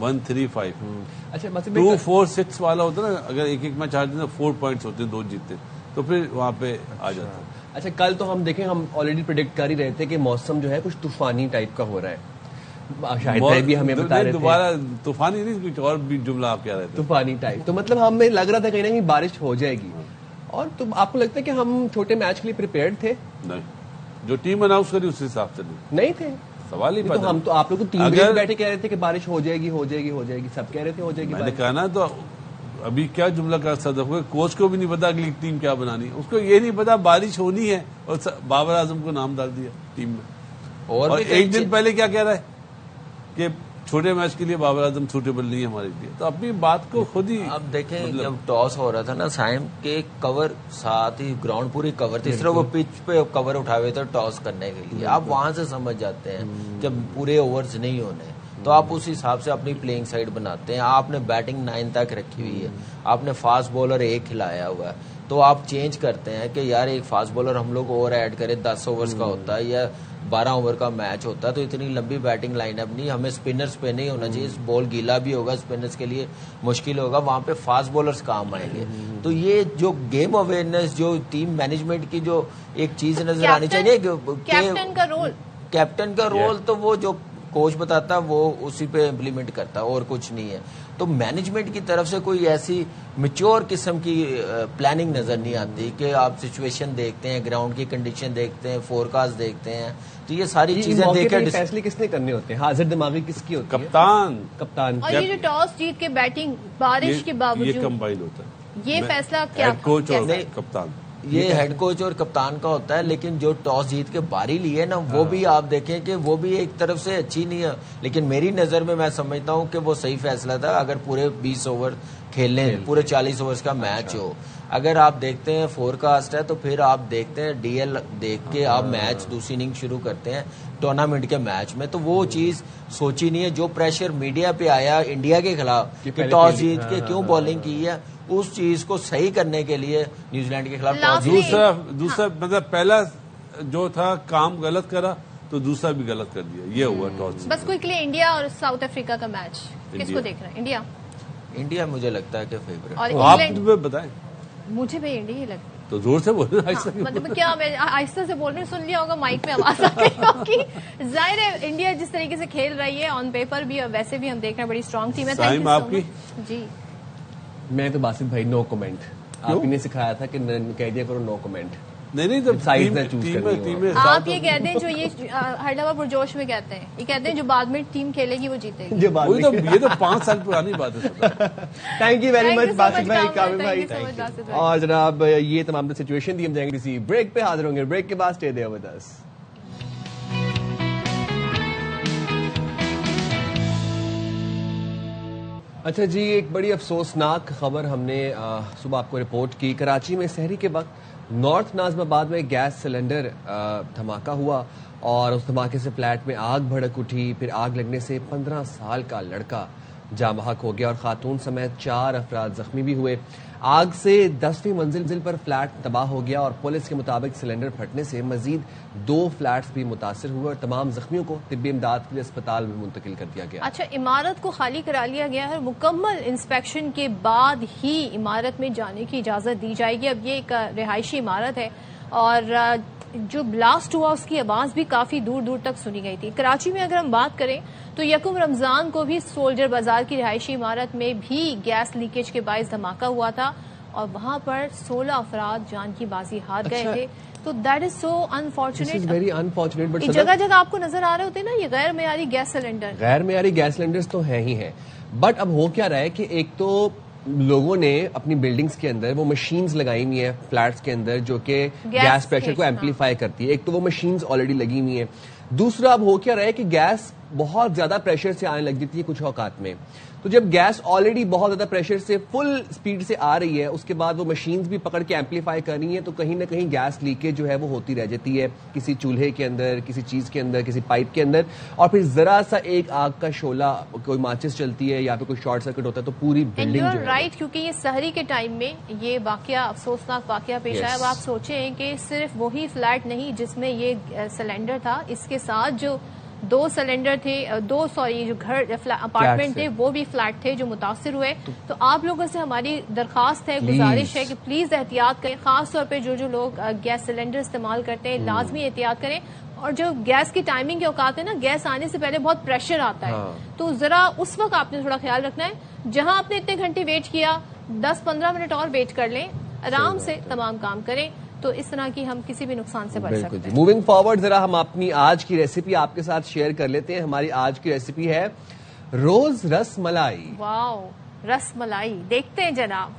[SPEAKER 5] 1-3-5.
[SPEAKER 2] اچھا
[SPEAKER 5] 2-4-6 والا ہوتا ہے نا، اگر ایک میچ ہارتے ہیں 4 پوائنٹس ہوتے ہیں، 2 جیتتے تو پھر وہاں پہ آ جاتا ہے.
[SPEAKER 2] اچھا، کل تو ہم دیکھیں، ہم آلریڈی پریڈکٹ کر ہی رہے تھے کہ موسم جو ہے کچھ طوفانی ٹائپ کا ہو رہا ہے. شاہد بھائی بھی ہمیں بتا رہے تھے
[SPEAKER 5] دوبارہ طوفانی نہیں، کچھ اور بھی جملہ آپ کہہ رہے تھے،
[SPEAKER 2] طوفانی ٹائپ. تو مطلب ہمیں لگ رہا تھا کہیں نہ کہیں بارش ہو جائے گی. اور تو آپ کو لگتا ہے کہ ہم چھوٹے میچ کے لیے پریپیئرڈ تھے؟
[SPEAKER 5] نہیں، جو ٹیم اناؤنس کری اس حساب سے
[SPEAKER 2] نہیں تھے.
[SPEAKER 5] سوال ہی
[SPEAKER 2] تو ہم تو آپ لوگ ٹیم میں بیٹھے کہہ رہے تھے کہ بارش ہو جائے گی، ہو جائے گی، ہو جائے گی، سب کہہ رہے تھے ہو جائے گی.
[SPEAKER 5] میں نے کہا نا، تو ابھی کیا جملہ کا صدف ہوئے، کوچ کو بھی نہیں پتا اگلی ٹیم کیا بنانی ہے، اس کو یہ نہیں پتا بارش ہونی ہے، اور بابر اعظم کو نام ڈال دیا ٹیم میں. اور ایک دن پہلے کیا کہہ رہا ہے کہ چھوٹے میچ کے لیے بابر اعظم سوٹیبل نہیں ہے ہمارے لیے. تو اپنی بات کو خود ہی.
[SPEAKER 6] اب دیکھیں جب ٹاس ہو رہا تھا نا سائم کے، کور ساتھ ہی گراؤنڈ پوری کور تھی، صرف وہ پچ پہ کور اٹھائے ہوئے تھے ٹاس کرنے کے لیے. آپ وہاں سے سمجھ جاتے ہیں کہ پورے اوورز نہیں ہونے، تو آپ اس حساب سے اپنی پلینگ سائڈ بناتے ہیں. آپ نے بیٹنگ 9 تک رکھی ہوئی ہے، آپ نے فاسٹ بالر 1 کھلایا ہوا ہے، تو آپ چینج کرتے ہیں کہ یار ایک فاسٹ بالر ہم لوگ اور ایڈ کریں. 10 اوورز کا ہوتا ہے یا 12 اوور کا میچ ہوتا ہے، تو اتنی لمبی بیٹنگ لائن اپ نہیں. ہمیں اسپنرز پہ نہیں ہونا چاہیے، بال گیلا بھی ہوگا، اسپنرز کے لیے مشکل ہوگا، وہاں پہ فاسٹ بالرز کام آئیں گے. تو یہ جو گیم اویئرنیس، جو ٹیم مینجمنٹ کی جو ایک چیز نظر آنی چاہیے، کیپٹن کا رول تو وہ جو کوچ بتاتا ہے وہ اسی پہ امپلیمنٹ کرتا ہے، اور کچھ نہیں ہے. تو مینجمنٹ کی طرف سے کوئی ایسی میچور قسم کی پلاننگ نظر نہیں آتی کہ آپ سچویشن دیکھتے ہیں، گراؤنڈ کی کنڈیشن دیکھتے ہیں، فورکاسٹ دیکھتے ہیں. تو یہ ساری چیزیں دیکھ کر
[SPEAKER 2] فیصلے کس نے کرنے ہوتے ہیں؟ حاضر دماغی کس کی ہوتی ہے؟
[SPEAKER 5] کپتان.
[SPEAKER 1] اور یہ جو ٹاس جیت کے بیٹنگ بارش کے باوجود
[SPEAKER 5] یہ کمبائن ہوتا ہے،
[SPEAKER 1] یہ فیصلہ کیا
[SPEAKER 5] کوچ اور کپتان.
[SPEAKER 6] یہ ہیڈ کوچ اور کپتان کا ہوتا ہے، لیکن جو ٹاس جیت کے باری لی ہے نا وہ بھی آپ دیکھیں کہ وہ بھی ایک طرف سے اچھی نہیں ہے، لیکن میری نظر میں سمجھتا ہوں کہ وہ صحیح فیصلہ تھا. اگر پورے 20 اوور کھیلیں، پورے 40 اوورز کا میچ ہو، اگر آپ دیکھتے ہیں فور کاسٹ ہے تو پھر آپ دیکھتے ہیں ڈی ایل دیکھ کے آپ میچ دوسری اننگ شروع کرتے ہیں ٹورنامنٹ کے میچ میں، تو وہ چیز سوچی نہیں ہے. جو پریشر میڈیا پہ آیا انڈیا کے خلاف کہ ٹاس جیت کے کیوں بالنگ کی ہے، اس چیز کو صحیح کرنے کے لیے نیوزی لینڈ کے خلاف ٹاس
[SPEAKER 5] دوسرا مطلب پہلا جو تھا کام غلط کرا تو دوسرا بھی غلط کر دیا، یہ ہوا ٹاس.
[SPEAKER 1] بس کوئکلی انڈیا اور ساؤتھ افریقہ کا میچ کس کو دیکھ رہے ہیں؟
[SPEAKER 6] انڈیا مجھے لگتا ہے کہ فیوریٹ.
[SPEAKER 1] اور
[SPEAKER 5] آپ
[SPEAKER 1] انگلینڈ
[SPEAKER 5] بتائیں.
[SPEAKER 1] مجھے بھی انڈیا ہی لگتا ہے.
[SPEAKER 5] تو زور سے بولنا.
[SPEAKER 1] مطلب کیا میں آہستہ سے بول رہی ہوں، سن لیا ہوگا مائک میں آواز آ رہی ہوگی. ظاہر ہے انڈیا جس طریقے سے کھیل رہی ہے آن پیپر بھی اور ویسے بھی ہم دیکھ رہے ہیں بڑی اسٹرانگ ٹیم ہے.
[SPEAKER 5] سائم آپ کی؟
[SPEAKER 1] جی
[SPEAKER 2] میں تو باسط بھائی نو کمنٹ. آپ نے سکھایا تھا کہ کہہ دیا کرو نو کمنٹ.
[SPEAKER 5] نہیں تو
[SPEAKER 1] آپ یہ کہتے ہیں جو یہ ہر دفعہ پرجوش میں کہتے ہیں، یہ کہتے ہیں جو بعد میں ٹیم کھیلے گی وہ جیتے گی.
[SPEAKER 5] یہ تو 5 سال پرانی بات ہے.
[SPEAKER 2] Thank you very much Basit بھائی،
[SPEAKER 1] کامل
[SPEAKER 2] کامل بھائی. اور جناب یہ تمام سچویشن تھی. ہم جائیں گے کسی بریک پہ، حاضر ہوں گے بریک کے بعد. Stay there with us. اچھا جی، ایک بڑی افسوسناک خبر ہم نے صبح آپ کو رپورٹ کی. کراچی میں سحری کے وقت نارتھ ناظم آباد میں گیس سلنڈر دھماکہ ہوا اور اس دھماکے سے فلیٹ میں آگ بھڑک اٹھی. پھر آگ لگنے سے 15 سال کا لڑکا جاں بحق ہو گیا اور خاتون سمیت 4 افراد زخمی بھی ہوئے. آگ سے 10ویں منزل پر فلیٹ تباہ ہو گیا اور پولیس کے مطابق سلنڈر پھٹنے سے مزید 2 فلیٹس بھی متاثر ہوئے اور تمام زخمیوں کو طبی امداد کے لیے اسپتال میں منتقل کر دیا گیا.
[SPEAKER 1] اچھا، عمارت کو خالی کرا لیا گیا ہے، مکمل انسپیکشن کے بعد ہی عمارت میں جانے کی اجازت دی جائے گی. اب یہ ایک رہائشی عمارت ہے اور جو بلاسٹ ہوا اس کی آواز بھی کافی دور دور تک سنی گئی تھی. کراچی میں اگر ہم بات کریں تو یکم رمضان کو بھی سولجر بازار کی رہائشی عمارت میں بھی گیس لیکیج کے باعث دھماکہ ہوا تھا اور وہاں پر 16 افراد جان کی بازی ہار گئے تھے. تو دیٹ از سو انفارچونیٹ. جگہ جگہ آپ کو نظر آ رہے ہوتے نا یہ غیر معیاری گیس سلنڈر.
[SPEAKER 2] غیر معیاری گیس سلنڈرز تو ہیں ہی ہیں، بٹ اب ہو کیا رہا ہے کہ ایک تو لوگوں نے اپنی بلڈنگز کے اندر وہ مشینز لگائی ہوئی ہیں فلیٹس کے اندر جو کہ گیس پریشر کو ایمپلیفائی کرتی ہے. ایک تو وہ مشینز آلریڈی لگی ہوئی ہیں. دوسرا اب ہو کیا رہا ہے کہ گیس بہت زیادہ پریشر سے آنے لگ جاتی ہے کچھ اوقات میں. تو جب گیس آلریڈی بہت زیادہ پریشر سے فل سپیڈ سے آ رہی ہے، اس کے بعد وہ مشینز بھی پکڑ کے ایمپلیفائی کر رہی ہیں، تو کہیں نہ کہیں گیس لیکیج جو ہے وہ ہوتی رہ جاتی ہے کسی چولہے کے اندر، کسی چیز کے اندر، کسی پائپ کے اندر. اور پھر ذرا سا ایک آگ کا شعلہ، کوئی ماچس چلتی ہے یا پھر کوئی شارٹ سرکٹ ہوتا ہے تو پوری بلڈنگ جو ہے
[SPEAKER 1] رائٹ. کیونکہ یہ سحری کے ٹائم میں یہ واقعہ افسوسناک واقعہ پیش آیا. اب آپ سوچیں کہ صرف وہی فلیٹ نہیں جس میں یہ سلنڈر تھا، اس کے ساتھ جو 2 سلنڈر تھے، جو گھر اپارٹمنٹ تھے وہ بھی فلیٹ تھے جو متاثر ہوئے. تو آپ لوگوں سے ہماری درخواست ہے، گزارش ہے کہ پلیز احتیاط کریں. خاص طور پہ جو لوگ گیس سلنڈر استعمال کرتے ہیں لازمی احتیاط کریں. اور جو گیس کی ٹائمنگ کے اوقات ہے نا، گیس آنے سے پہلے بہت پریشر آتا ہے، تو ذرا اس وقت آپ نے تھوڑا خیال رکھنا ہے. جہاں آپ نے اتنے گھنٹے ویٹ کیا، 10-15 منٹ اور ویٹ کر لیں، آرام سے تمام کام کریں. تو اس طرح کی ہم کسی بھی نقصان سے بچ سکتے ہیں.
[SPEAKER 2] موونگ فارورڈ ذرا ہم اپنی آج کی ریسیپی آپ کے ساتھ شیئر کر لیتے ہیں. ہماری آج کی ریسیپی ہے روز رس ملائی.
[SPEAKER 1] واو، رس ملائی دیکھتے ہیں جناب.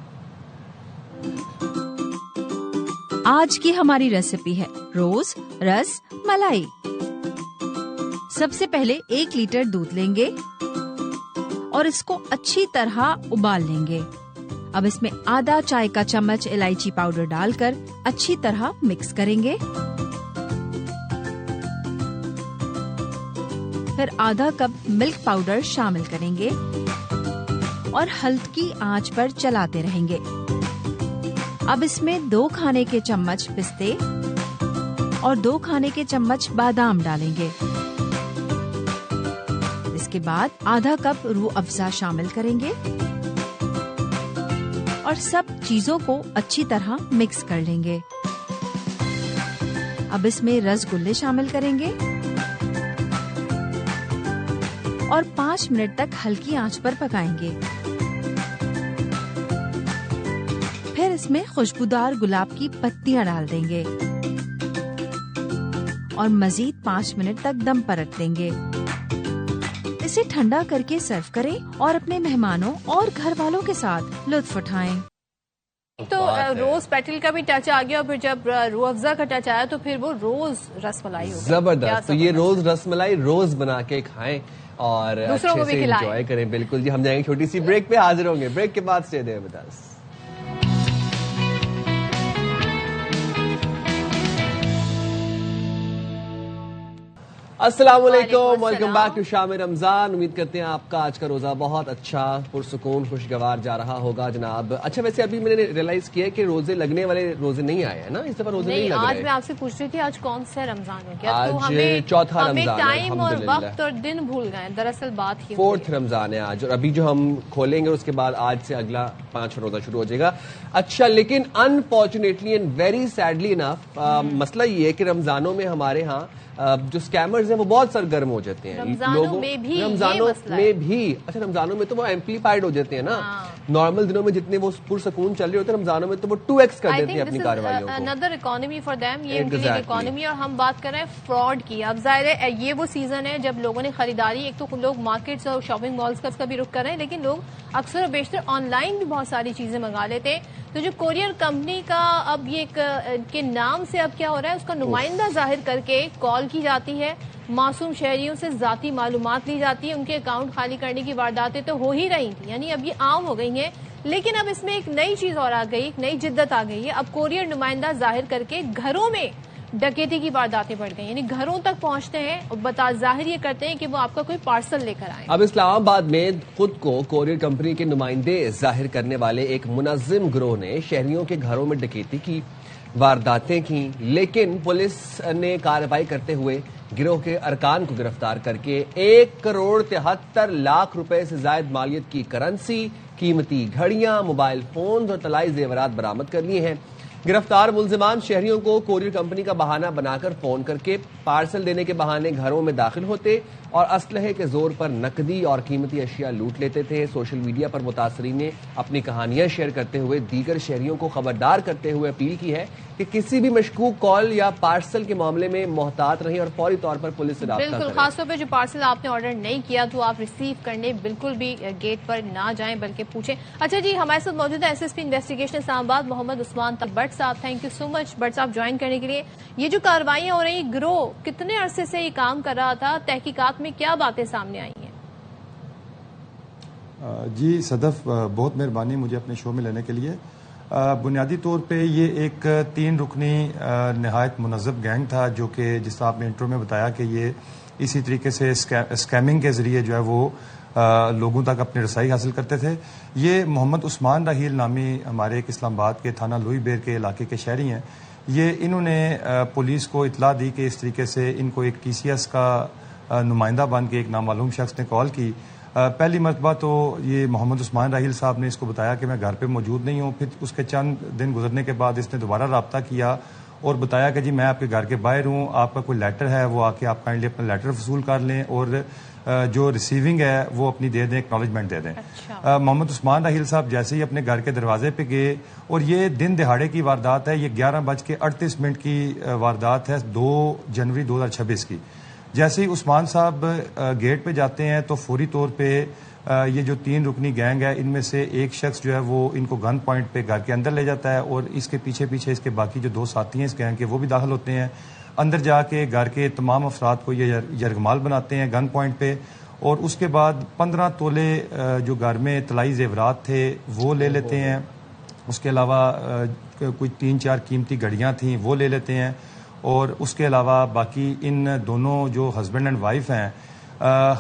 [SPEAKER 7] آج کی ہماری ریسیپی ہے روز رس ملائی. سب سے پہلے 1 لیٹر دودھ لیں گے اور اس کو اچھی طرح ابال لیں گے. اب اس میں آدھا چائے کا چمچ الائچی پاؤڈر ڈال کر اچھی طرح مکس کریں گے. پھر آدھا کپ ملک پاؤڈر شامل کریں گے اور ہلکی آنچ پر چلاتے رہیں گے. اب اس میں 2 کھانے کے چمچ پستے اور 2 کھانے کے چمچ بادام ڈالیں گے. اس کے بعد آدھا کپ روح افزا شامل کریں گے اور سب چیزوں کو اچھی طرح مکس کر لیں گے. اب اس میں رس گلے شامل کریں گے اور 5 منٹ تک ہلکی آنچ پر پکائیں گے. پھر اس میں خوشبودار گلاب کی پتیاں ڈال دیں گے اور مزید 5 منٹ تک دم پر رکھ دیں گے. اسے ٹھنڈا کر کے سرو کریں اور اپنے مہمانوں اور گھر والوں کے ساتھ لطف اٹھائیں.
[SPEAKER 1] تو روز پیٹل کا بھی ٹچ آ گیا اور پھر جب روح افزا کا ٹچ آیا تو پھر وہ روز رس ملائی ہو گئی.
[SPEAKER 2] زبردست. تو یہ روز رس ملائی روز بنا کے کھائیں اور
[SPEAKER 1] دوسروں کو بھی کھلائیں.
[SPEAKER 2] انجوائے کریں. بالکل جی. ہم جائیں گے چھوٹی سی بریک پہ, حاضر ہوں گے بریک کے بعد. Stay there with us. السلام علیکم, ویلکم بیک ٹو شام رمضان. امید کرتے ہیں آپ کا آج کا روزہ بہت اچھا, پرسکون, خوشگوار جا رہا ہوگا جناب. اچھا ویسے ابھی میں نے ریئلائز کیا کہ روزے لگنے والے روزے نہیں آئے ہیں نا اس دفعہ, روزے نہیں لگ رہے.
[SPEAKER 1] آج میں آپ سے پوچھ رہی تھی آج کون سا رمضان ہے کیا؟
[SPEAKER 2] آج چوتھا رمضان ہے,
[SPEAKER 1] ٹائم اور وقت اور دن بھول گئے. دراصل بات یہ
[SPEAKER 2] 4th رمضان ہے آج, اور ابھی جو ہم کھولیں گے اس کے بعد آج سے اگلا 5 روزہ شروع ہو جائے گا. اچھا لیکن انفارچونیٹلی اینڈ ویری سیڈلی انف مسئلہ یہ ہے کہ رمضانوں میں ہمارے ہاں جو اسکیمرز ہیں وہ بہت سرگرم ہو جاتے ہیں.
[SPEAKER 1] رمضانوں میں
[SPEAKER 2] بھی اچھا رمضانوں میں تو وہ ایمپلیفائڈ ہو جاتے ہیں نا. نارمل دنوں میں جتنے وہ پرسکون چل رہے ہوتے ہیں, رمضانوں میں تو وہ 2x کر دیتے ہیں اپنی کارروائیوں کو.
[SPEAKER 1] another economy for them, یہ ان کے لیے اکانومی. اور ہم بات کر رہے ہیں فراڈ کی. اب ظاہر ہے یہ وہ سیزن ہے جب لوگوں نے خریداری, ایک تو لوگ مارکیٹس اور شاپنگ مالس کا بھی رخ کر رہے ہیں, لیکن لوگ اکثر و بیشتر آن لائن بھی بہت ساری چیزیں منگا لیتے ہیں. تو جو کوریئر کمپنی کا اب یہ کے نام سے اب کیا ہو رہا ہے, اس کا نمائندہ ظاہر کر کے کال کی جاتی ہے, معصوم شہریوں سے ذاتی معلومات لی جاتی ہے. ان کے اکاؤنٹ خالی کرنے کی وارداتیں تو ہو ہی رہی تھیں, یعنی اب یہ عام ہو گئی ہیں. لیکن اب اس میں ایک نئی چیز اور آ گئی, ایک نئی جدت آ گئی ہے. اب کوریئر نمائندہ ظاہر کر کے گھروں میں ڈکیتی کی وارداتیں بڑھ گئی, یعنی گھروں تک پہنچتے ہیں اور ظاہر یہ کرتے ہیں کہ وہ آپ کا کوئی پارسل لے کر آئیں.
[SPEAKER 2] اب اسلام آباد میں خود کو کوریئر کمپنی کے نمائندے ظاہر کرنے والے ایک منظم گروہ نے شہریوں کے گھروں میں ڈکیتی کی وارداتیں کی, لیکن پولیس نے کارروائی کرتے ہوئے گروہ کے ارکان کو گرفتار کر کے 1,73,00,000 روپے سے زائد مالیت کی کرنسی, قیمتی گھڑیاں, موبائل فونز اور طلائی زیورات برآمد کر لیے ہیں. گرفتار ملزمان شہریوں کو کوریئر کمپنی کا بہانہ بنا کر فون کر کے پارسل دینے کے بہانے گھروں میں داخل ہوتے اور اسلحے کے زور پر نقدی اور قیمتی اشیاء لوٹ لیتے تھے. سوشل میڈیا پر متاثرین نے اپنی کہانیاں شیئر کرتے ہوئے دیگر شہریوں کو خبردار کرتے ہوئے اپیل کی ہے کہ کسی بھی مشکوک کال یا پارسل کے معاملے میں محتاط رہیں اور فوری طور پر پولیس سے رابطہ کریں.
[SPEAKER 1] بالکل, خاص طور پہ جو پارسل آپ نے آرڈر نہیں کیا تو آپ ریسیو کرنے بالکل بھی گیٹ پر نہ جائیں بلکہ پوچھیں. اچھا جی, ہمارے ساتھ موجود ہے SSP انویسٹیگیشن اسلام آباد محمد عثمان بٹ صاحب. Thank you so much but صاحب جوائن کرنے کے لیے. یہ جو کارروائیاں ہو رہی, گروہ کتنے عرصے سے یہ کام کر رہا تھا, تحقیقات میں کیا باتیں سامنے آئی ہیں؟
[SPEAKER 8] جی صدف, بہت مہربانی مجھے اپنے شو میں لینے کے لیے. بنیادی طور پہ یہ ایک 3 رکنی نہایت منظم گینگ تھا جو کہ جس طرح آپ نے انٹرو میں بتایا کہ یہ اسی طریقے سے اسکیمنگ کے ذریعے جو ہے وہ لوگوں تک اپنی رسائی حاصل کرتے تھے. یہ محمد عثمان راحیل نامی ہمارے ایک اسلام آباد کے تھانہ لوئی بیر کے علاقے کے شہری ہیں. انہوں نے پولیس کو اطلاع دی کہ اس طریقے سے ان کو ایک TCS کا نمائندہ بن کے ایک نامعلوم شخص نے کال کی. پہلی مرتبہ تو یہ محمد عثمان راحیل صاحب نے اس کو بتایا کہ میں گھر پہ موجود نہیں ہوں. پھر اس کے چند دن گزرنے کے بعد اس نے دوبارہ رابطہ کیا اور بتایا کہ جی میں آپ کے گھر کے باہر ہوں, آپ کا کوئی لیٹر ہے وہ آ کے آپ کائنڈلی اپنا لیٹر وصول کر لیں اور جو ریسیونگ ہے وہ اپنی دے دیں, ایکنالجمنٹ دے دیں. محمد عثمان راحیل صاحب جیسے ہی اپنے گھر کے دروازے پہ گئے, اور یہ دن دہاڑے کی واردات ہے, یہ 11:38 کی واردات ہے 2 جنوری 2026 کی. جیسے ہی عثمان صاحب گیٹ پہ جاتے ہیں تو فوری طور پہ یہ جو 3 رکنی گینگ ہے ان میں سے ایک شخص جو ہے وہ ان کو گن پوائنٹ پہ گھر کے اندر لے جاتا ہے اور اس کے پیچھے اس کے باقی جو 2 ساتھی ہیں اس گینگ کے وہ بھی داخل ہوتے ہیں. اندر جا کے گھر کے تمام افراد کو یہ یرغمال بناتے ہیں گن پوائنٹ پہ, اور اس کے بعد 15 تولے جو گھر میں طلائی زیورات تھے وہ لے لیتے ہیں. اس کے علاوہ کوئی 3-4 قیمتی گھڑیاں تھیں وہ لے لیتے ہیں, اور اس کے علاوہ باقی ان دونوں جو ہسبینڈ اینڈ وائف ہیں,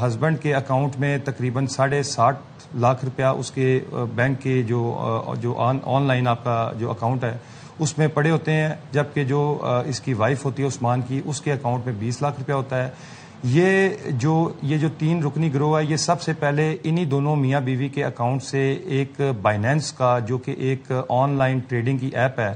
[SPEAKER 8] ہسبینڈ کے اکاؤنٹ میں تقریباً 60.5 لاکھ روپیہ اس کے بینک کے جو آن لائن آپ کا جو اکاؤنٹ ہے اس میں پڑے ہوتے ہیں, جبکہ جو اس کی وائف ہوتی ہے عثمان کی اس کے اکاؤنٹ میں 20 لاکھ روپیہ ہوتا ہے. یہ جو 3 رکنی گروہ ہے یہ سب سے پہلے انہی دونوں میاں بیوی کے اکاؤنٹ سے ایک بائنینس کا جو کہ ایک آن لائن ٹریڈنگ کی ایپ ہے,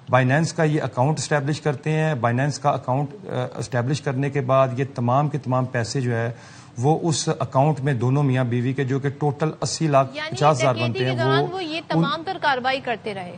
[SPEAKER 8] بائنینس کا یہ اکاؤنٹ اسٹیبلش کرتے ہیں. بائنینس کا اکاؤنٹ اسٹیبلش کرنے کے بعد یہ تمام کے تمام پیسے جو ہے وہ اس اکاؤنٹ میں دونوں میاں بیوی کے جو کہ ٹوٹل 80,50,000 بنتے ہیں
[SPEAKER 1] وہ یہ تمام تر کارروائی کرتے رہے.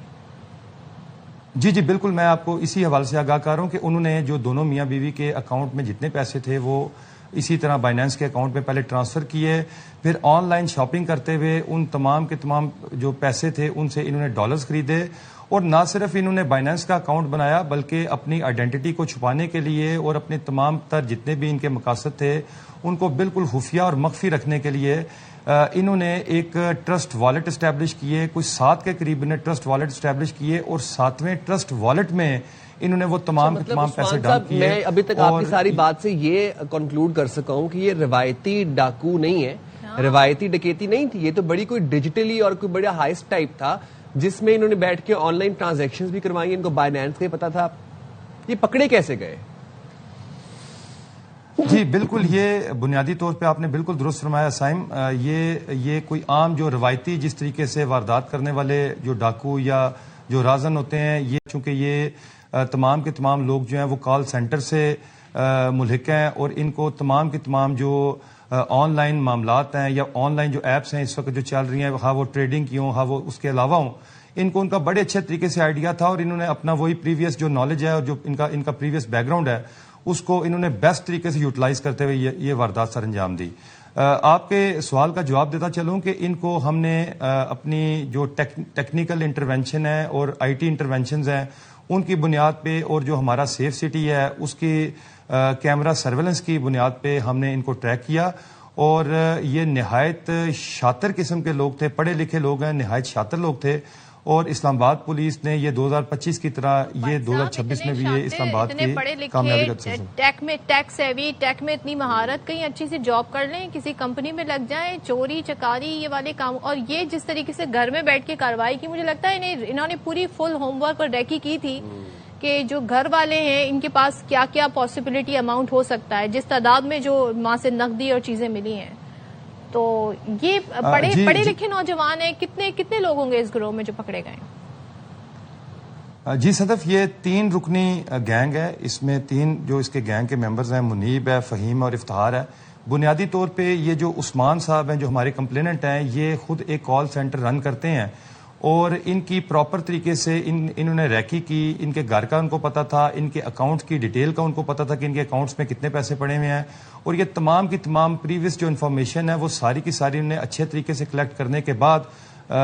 [SPEAKER 8] جی بالکل, میں آپ کو اسی حوالے سے آگاہ کر رہا ہوں کہ انہوں نے جو دونوں میاں بیوی کے اکاؤنٹ میں جتنے پیسے تھے وہ اسی طرح بائنانس کے اکاؤنٹ میں پہلے ٹرانسفر کیے، پھر آن لائن شاپنگ کرتے ہوئے ان تمام کے تمام جو پیسے تھے ان سے انہوں نے ڈالرز خریدے، اور نہ صرف انہوں نے بائنانس کا اکاؤنٹ بنایا بلکہ اپنی آئیڈینٹی کو چھپانے کے لیے اور اپنے تمام تر جتنے بھی ان کے مقاصد تھے ان کو بالکل خفیہ اور مخفی رکھنے کے لیے انہوں نے ایک ٹرسٹ والیٹ اسٹیبلش کیے، کچھ 7 کے قریب نے ٹرسٹ والیٹ اسٹیبلش کیے، اور 7ویں ٹرسٹ والیٹ میں انہوں نے وہ تمام کے تمام پیسے ڈمپ کیے۔
[SPEAKER 2] میں ابھی تک آپ کی ساری بات سے یہ کنکلوڈ کر سکا ہوں کہ یہ روایتی ڈاکو نہیں ہے، روایتی ڈکیتی نہیں تھی، یہ تو بڑی کوئی ڈیجیٹلی اور کوئی بڑا ہائسٹ ٹائپ تھا جس میں انہوں نے بیٹھ کے آن لائن ٹرانزیکشنز بھی کروائی، ان کو بائنانس کا پتا تھا۔ یہ پکڑے کیسے گئے؟
[SPEAKER 8] جی بالکل، یہ بنیادی طور پہ آپ نے بالکل درست فرمایا سائم، یہ کوئی عام جو روایتی جس طریقے سے واردات کرنے والے جو ڈاکو یا جو رازن ہوتے ہیں، یہ چونکہ یہ تمام کے تمام لوگ جو ہیں وہ کال سینٹر سے ملحق ہیں، اور ان کو تمام کے تمام جو آن لائن معاملات ہیں یا آن لائن جو ایپس ہیں اس وقت جو چل رہی ہیں، ہاں وہ ٹریڈنگ کی ہوں، ہاں وہ اس کے علاوہ ہوں، ان کو ان کا بڑے اچھے طریقے سے آئیڈیا تھا، اور انہوں نے اپنا وہی پریویس جو نالج ہے اور جو ان کا پریویس بیک گراؤنڈ ہے اس کو انہوں نے بیسٹ طریقے سے یوٹیلائز کرتے ہوئے یہ واردات سر انجام دی۔ آپ کے سوال کا جواب دیتا چلوں کہ ان کو ہم نے اپنی جو ٹیکنیکل انٹرونشن ہے اور آئی ٹی انٹرونشنز ہیں ان کی بنیاد پہ، اور جو ہمارا سیف سٹی ہے اس کی کیمرہ سرویلنس کی بنیاد پہ ہم نے ان کو ٹریک کیا، اور یہ نہایت شاطر قسم کے لوگ تھے، پڑھے لکھے لوگ ہیں، نہایت شاطر لوگ تھے، اور اسلام آباد پولیس نے یہ 2025 کی طرح یہ 2026 میں بھی یہ اسلام آباد کی کامیابی کا سلسلہ۔
[SPEAKER 1] ٹیک میں ٹیک سیوی، ٹیک میں اتنی مہارت، کہیں اچھی سی جاب کر لیں، کسی کمپنی میں لگ جائیں، چوری چکاری یہ والے کام، اور یہ جس طریقے سے گھر میں بیٹھ کے کارروائی کی، مجھے لگتا ہے انہوں نے پوری فل ہوم ورک اور ریکی کی تھی کہ جو گھر والے ہیں ان کے پاس کیا کیا پاسبلٹی اماؤنٹ ہو سکتا ہے، جس تعداد میں جو وہاں سے نقدی اور چیزیں ملی ہیں۔ تو یہ پڑھے لکھے نوجوان ہیں، کتنے لوگ ہوں گے اس گروہ میں جو پکڑے گئے؟
[SPEAKER 8] جی صدف، یہ 3 رکنی گینگ ہے، اس میں 3 جو اس کے گینگ کے ممبرز ہیں، منیب ہے، فہیم اور افتخار ہے۔ بنیادی طور پہ یہ جو عثمان صاحب ہیں جو ہمارے کمپلیننٹ ہیں، یہ خود ایک کال سینٹر رن کرتے ہیں، اور ان کی پراپر طریقے سے انہوں نے ریکی کی، ان کے گھر کا ان کو پتا تھا، ان کے اکاؤنٹ کی ڈیٹیل کا ان کو پتا تھا کہ ان کے اکاؤنٹس میں کتنے پیسے پڑے ہوئے ہیں، اور یہ تمام کی تمام پریویس جو انفارمیشن ہے وہ ساری کی ساری انہوں نے اچھے طریقے سے کلیکٹ کرنے کے بعد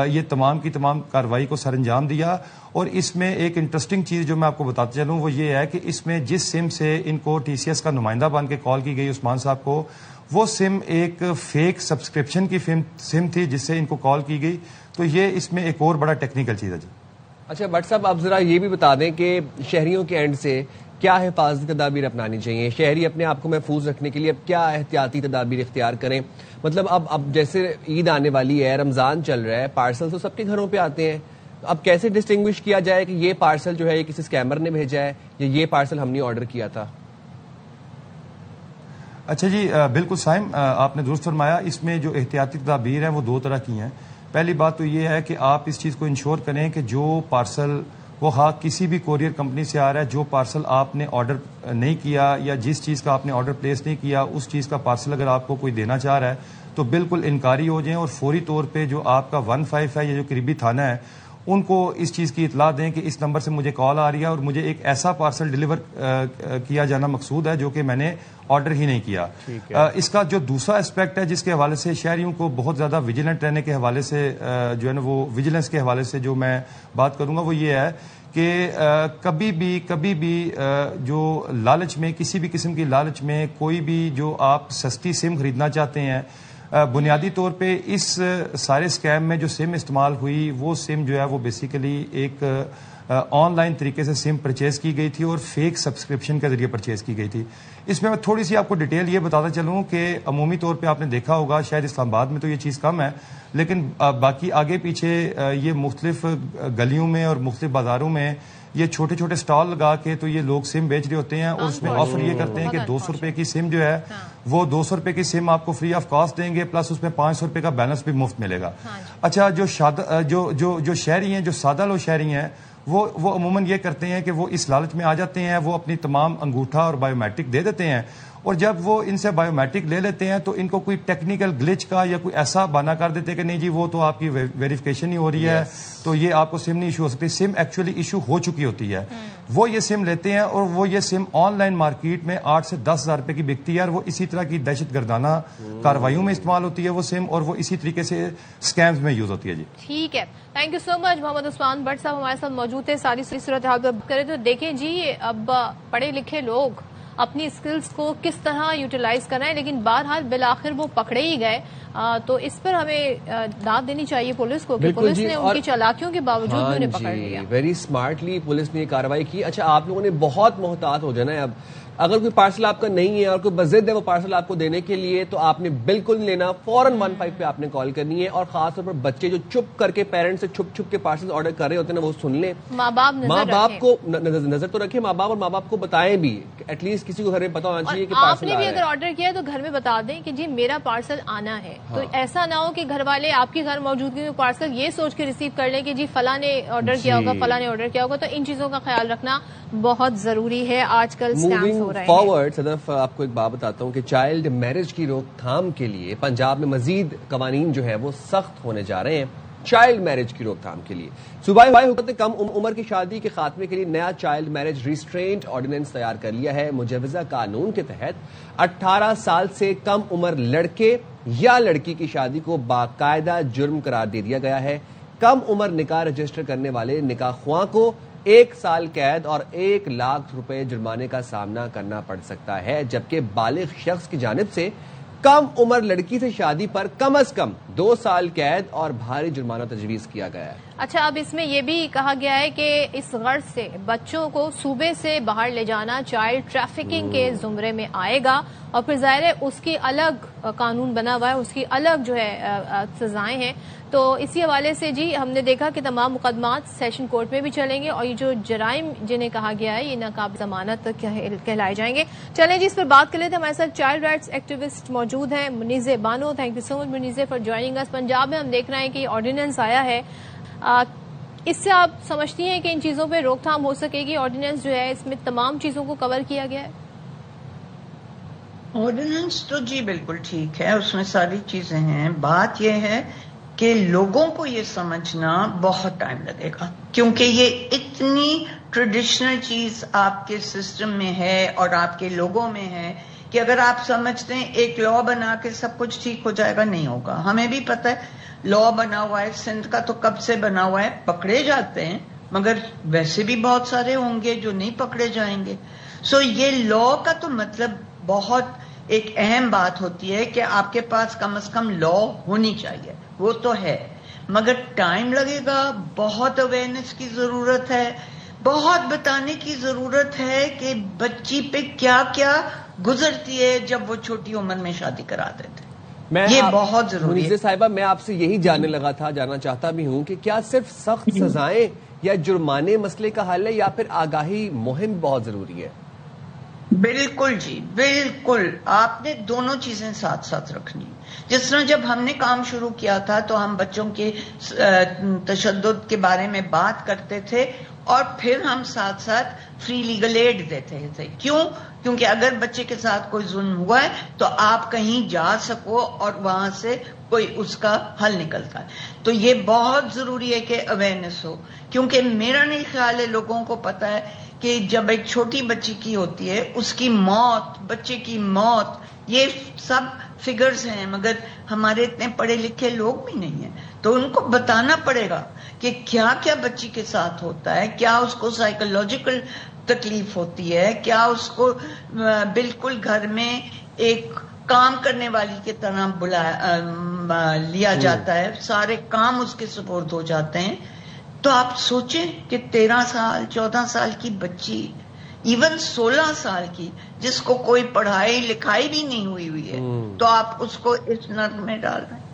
[SPEAKER 8] یہ تمام کی تمام کارروائی کو سر انجام دیا۔ اور اس میں ایک انٹرسٹنگ چیز جو میں آپ کو بتاتے چلوں وہ یہ ہے کہ اس میں جس سم سے ان کو ٹی سی ایس کا نمائندہ بن کے کال کی گئی عثمان صاحب کو، وہ سم ایک فیک سبسکرپشن کی سم تھی جس سے ان کو کال کی گئی۔ تو یہ اس میں ایک اور بڑا ٹیکنیکل چیز ہے۔ جی
[SPEAKER 2] اچھا بٹ صاحب، آپ ذرا یہ بھی بتا دیں کہ شہریوں کے اینڈ سے کیا حفاظتی تدابیر اپنانی چاہیے؟ شہری اپنے آپ کو محفوظ رکھنے کے لیے اب کیا احتیاطی تدابیر اختیار کریں؟ مطلب اب جیسے عید آنے والی ہے، رمضان چل رہا ہے، پارسل تو سب کے گھروں پہ آتے ہیں، اب کیسے ڈسٹنگوش کیا جائے کہ یہ پارسل جو ہے یہ کسی اسکیمر نے بھیجا ہے یا یہ پارسل ہم نے آرڈر کیا تھا؟
[SPEAKER 8] اچھا جی بالکل سائم، آپ نے درست فرمایا۔ اس میں جو احتیاطی تدابیر ہیں وہ 2 طرح کی ہیں۔ پہلی بات تو یہ ہے کہ آپ اس چیز کو انشور کریں کہ جو پارسل وہ ہاں کسی بھی کوریئر کمپنی سے آ رہا ہے، جو پارسل آپ نے آرڈر نہیں کیا یا جس چیز کا آپ نے آرڈر پلیس نہیں کیا، اس چیز کا پارسل اگر آپ کو کوئی دینا چاہ رہا ہے تو بالکل انکاری ہو جائیں، اور فوری طور پہ جو آپ کا 15 ہے یا جو قریبی تھانہ ہے ان کو اس چیز کی اطلاع دیں کہ اس نمبر سے مجھے کال آ رہی ہے اور مجھے ایک ایسا پارسل ڈیلیور کیا جانا مقصود ہے جو کہ میں نے آرڈر ہی نہیں کیا۔ اس کا جو دوسرا اسپیکٹ ہے جس کے حوالے سے شہریوں کو بہت زیادہ ویجیلنٹ رہنے کے حوالے سے جو ہے نا وہ ویجیلنس کے حوالے سے جو میں بات کروں گا وہ یہ ہے کہ کبھی بھی جو لالچ میں، کسی بھی قسم کی لالچ میں کوئی بھی جو آپ سستی سم خریدنا چاہتے ہیں، بنیادی طور پہ اس سارے اسکیم میں جو سم استعمال ہوئی وہ سم جو ہے وہ بیسیکلی ایک آن لائن طریقے سے سم پرچیز کی گئی تھی اور فیک سبسکرپشن کے ذریعے پرچیز کی گئی تھی۔ اس میں تھوڑی سی آپ کو ڈیٹیل یہ بتاتا چلوں کہ عمومی طور پہ آپ نے دیکھا ہوگا، شاید اسلام آباد میں تو یہ چیز کم ہے، لیکن باقی آگے پیچھے یہ مختلف گلیوں میں اور مختلف بازاروں میں یہ چھوٹے چھوٹے سٹال لگا کے تو یہ لوگ سم بیچ رہے ہوتے ہیں، اور اس میں آفر یہ کرتے ہیں کہ 200 روپے کی سم جو ہے وہ 200 روپے کی سم آپ کو فری آف کاسٹ دیں گے، پلس اس میں 500 روپے کا بیلنس بھی مفت ملے گا۔ اچھا، جو شہری ہیں، جو سادہ لوگ شہری ہیں، وہ عموماً یہ کرتے ہیں کہ وہ اس لالچ میں آ جاتے ہیں، وہ اپنی تمام انگوٹھا اور بایو میٹرک دے دیتے ہیں، اور جب وہ ان سے بایومیٹرک لے لیتے ہیں تو ان کو کوئی ٹیکنیکل گلچ کا یا کوئی ایسا بہانہ کر دیتے کہ نہیں جی وہ تو آپ کی ویریفیکیشن ہی ہو رہی ہے تو یہ آپ کو سم نہیں ایشو ہو سکتی. سم ایکچولی ایشو ہو چکی ہوتی ہے. وہ یہ سم لیتے ہیں اور وہ یہ سم آن لائن مارکیٹ میں 8 سے 10 ہزار روپے کی بکتی ہے, اور وہ اسی طرح کی دہشت گردانہ کارروائیوں میں استعمال ہوتی ہے وہ سم, اور وہ اسی طریقے سے اسکیمز میں یوز ہوتی ہے. جی
[SPEAKER 1] ٹھیک ہے, thank you so much. Muhammad Usman but صاحب ہمارے ساتھ موجود تھے. ساری صورتحال پر کریں تو دیکھیں جی اب پڑھے لکھے لوگ اپنی اسکلز کو کس طرح یوٹیلائز کر رہے ہیں, لیکن بہرحال بالآخر وہ پکڑے ہی گئے. تو اس پر ہمیں داد دینی چاہیے پولیس کو کہ پولیس نے ان کی چالاکیوں کے باوجود بھی انہیں پکڑ لیا.
[SPEAKER 2] ویری اسمارٹلی پولیس نے یہ کارروائی کی. اچھا آپ لوگوں نے بہت محتاط ہو جانا ہے. اب اگر کوئی پارسل آپ کا نہیں ہے اور کوئی بضد ہے وہ پارسل آپ کو دینے کے لیے تو آپ نے بالکل نہیں لینا, فوراً 15 پہ آپ نے کال کرنی ہے. اور خاص طور پر بچے جو چپ کر کے پیرنٹس سے چھپ چھپ کے پارسل آرڈر کر رہے ہوتے ہیں نا وہ سن لیں. ماں باپ کو نظر تو رکھیں, ماں باپ, اور ماں باپ کو بتائیں بھی, ایٹ لیسٹ کسی کو گھر میں پتا ہونا چاہیے کہ
[SPEAKER 1] آپ نے بھی اگر آرڈر کیا ہے تو گھر میں بتا دیں کہ جی میرا پارسل آنا ہے. تو ایسا نہ ہو کہ گھر والے آپ کے گھر موجودگی میں پارسل یہ سوچ کے ریسیو کر لیں کہ جی فلاں نے آرڈر کیا ہوگا, فلاں نے آرڈر کیا ہوگا. تو ان چیزوں کا خیال رکھنا بہت ضروری ہے. آج کل اسکیمز ہو رہے ہیں.
[SPEAKER 2] آپ کو ایک بات بتاتا ہوں کہ چائلڈ میرج کی روک تھام کے لیے پنجاب میں مزید قوانین جو ہے وہ سخت ہونے جا رہے ہیں. چائلڈ میرج کی روک تھام کے لیے صوبائی حکومت نے کم عمر کی شادی کے خاتمے کے لیے نیا چائلڈ میرج ریسٹرینٹ آرڈیننس تیار کر لیا ہے. مجوزہ قانون کے تحت 18 سال سے کم عمر لڑکے یا لڑکی کی شادی کو باقاعدہ جرم قرار دے دیا گیا ہے. کم عمر نکاح رجسٹر کرنے والے نکاح خواں کو 1 سال قید اور 1 لاکھ روپے جرمانے کا سامنا کرنا پڑ سکتا ہے, جبکہ بالغ شخص کی جانب سے کم عمر لڑکی سے شادی پر کم از کم 2 سال قید اور بھاری جرمانہ تجویز کیا گیا ہے.
[SPEAKER 1] اچھا, اب اس میں یہ بھی کہا گیا ہے کہ اس غرض سے بچوں کو صوبے سے باہر لے جانا چائلڈ ٹریفکنگ کے زمرے میں آئے گا, اور پھر ظاہر ہے اس کی الگ قانون بنا ہوا ہے, اس کی الگ جو ہے سزائیں ہیں. تو اسی حوالے سے جی ہم نے دیکھا کہ تمام مقدمات سیشن کورٹ میں بھی چلیں گے, اور یہ جو جرائم جنہیں کہا گیا ہے یہ ناقابل ضمانت کہلائے جائیں گے. چلیں جی اس پر بات کر لیتے ہیں. ہمارے ساتھ چائلڈ رائٹس ایکٹیوسٹ موجود ہیں, Muneeza Bano. Thank you so much Muneeza for joining us. Punjab میں ہم دیکھ رہے ہیں کہ آرڈیننس آیا ہے, اس سے آپ سمجھتی ہیں کہ ان چیزوں پہ روک تھام ہو سکے گی؟ آرڈیننس جو ہے اس میں تمام چیزوں کو کور کیا گیا ہے.
[SPEAKER 9] آرڈیننس تو جی بالکل ٹھیک ہے, اس میں ساری چیزیں ہیں. بات یہ ہے کہ لوگوں کو یہ سمجھنا بہت ٹائم لگے گا, کیونکہ یہ اتنی ٹریڈیشنل چیز آپ کے سسٹم میں ہے اور آپ کے لوگوں میں ہے کہ اگر آپ سمجھتے ہیں ایک لا بنا کے سب کچھ ٹھیک ہو جائے گا, نہیں ہوگا. ہمیں بھی پتہ ہے لا بنا ہوا ہے, سندھ کا تو کب سے بنا ہوا ہے, پکڑے جاتے ہیں, مگر ویسے بھی بہت سارے ہوں گے جو نہیں پکڑے جائیں گے. سو یہ لا کا تو مطلب بہت ایک اہم بات ہوتی ہے کہ آپ کے پاس کم از کم لا ہونی چاہیے, وہ تو ہے, مگر ٹائم لگے گا. بہت اویئرنیس کی ضرورت ہے, بہت بتانے کی ضرورت ہے کہ بچی پہ کیا کیا گزرتی ہے جب وہ چھوٹی عمر میں شادی کرا دیتے. یہ بہت ضروری ہے.
[SPEAKER 2] منیزہ صاحبہ میں آپ سے یہی جاننا چاہتا بھی ہوں کہ کیا صرف سخت سزائیں یا جرمانے مسئلے کا حل ہے, یا پھر آگاہی مہم بہت ضروری ہے؟
[SPEAKER 9] بالکل جی بالکل, آپ نے دونوں چیزیں ساتھ ساتھ رکھنی. جس طرح جب ہم نے کام شروع کیا تھا تو ہم بچوں کے تشدد کے بارے میں بات کرتے تھے, اور پھر ہم ساتھ ساتھ فری لیگل ایڈ دیتے تھے. کیونکہ اگر بچے کے ساتھ کوئی ظلم ہوا ہے تو آپ کہیں جا سکو اور وہاں سے کوئی اس کا حل نکلتا ہے. تو یہ بہت ضروری ہے کہ اویئرنیس ہو, کیونکہ میرا نہیں خیال ہے لوگوں کو پتا ہے کہ جب ایک چھوٹی بچی کی ہوتی ہے اس کی موت, بچے کی موت, یہ سب فگرز ہیں, مگر ہمارے اتنے پڑھے لکھے لوگ بھی نہیں ہیں. تو ان کو بتانا پڑے گا کہ کیا کیا بچی کے ساتھ ہوتا ہے, کیا اس کو سائیکولوجیکل تکلیف ہوتی ہے, کیا اس کو بالکل گھر میں ایک کام کرنے والی کی طرح لیا جاتا ہے, سارے کام اس کے سپرد ہو جاتے ہیں. تو آپ سوچیں کہ 13 سال 14 سال کی بچی, ایون 16 سال کی, جس کو کوئی پڑھائی لکھائی بھی نہیں ہوئی ہے, تو آپ اس کو اس نرک میں ڈال رہے ہیں.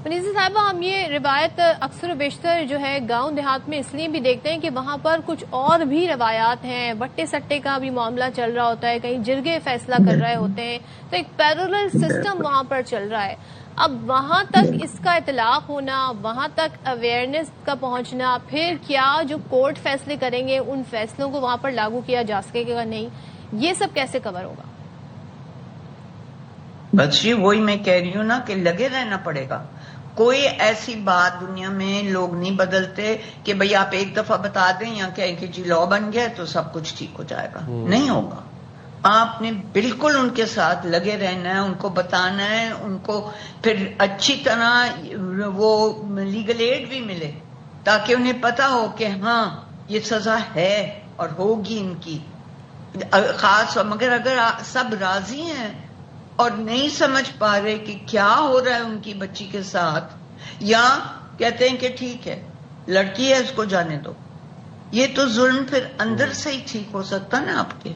[SPEAKER 1] منیزہ صاحبہ, ہم یہ روایت اکثر و بیشتر جو ہے گاؤں دیہات میں اس لیے بھی دیکھتے ہیں کہ وہاں پر کچھ اور بھی روایات ہیں, بٹے سٹے کا بھی معاملہ چل رہا ہوتا ہے, کہیں جرگے فیصلہ کر رہے ہوتے ہیں, تو ایک پیرولل سسٹم وہاں پر چل رہا ہے. اب وہاں تک اس کا اطلاق ہونا, وہاں تک اویئرنیس کا پہنچنا, پھر کیا جو کورٹ فیصلے کریں گے ان فیصلوں کو وہاں پر لاگو کیا جا سکے گا نہیں, یہ سب کیسے کور ہوگا؟
[SPEAKER 9] بس جی وہی میں کہہ رہی ہوں نا کہ لگے رہنا پڑے گا. کوئی ایسی بات دنیا میں لوگ نہیں بدلتے کہ بھئی آپ ایک دفعہ بتا دیں یا کہیں کہ جی لا بن گیا تو سب کچھ ٹھیک ہو جائے گا. نہیں ہوگا. آپ نے بالکل ان کے ساتھ لگے رہنا ہے, ان کو بتانا ہے, ان کو پھر اچھی طرح وہ لیگل ایڈ بھی ملے تاکہ انہیں پتا ہو کہ ہاں یہ سزا ہے اور ہوگی ان کی. خاص مگر اگر سب راضی ہیں اور نہیں سمجھ پا رہے کہ کیا ہو رہا ہے ان کی بچی کے ساتھ, یا کہتے ہیں کہ ٹھیک ہے لڑکی ہے اس کو جانے دو, یہ تو ظلم پھر اندر سے ہی ٹھیک ہو سکتا نا آپ کے.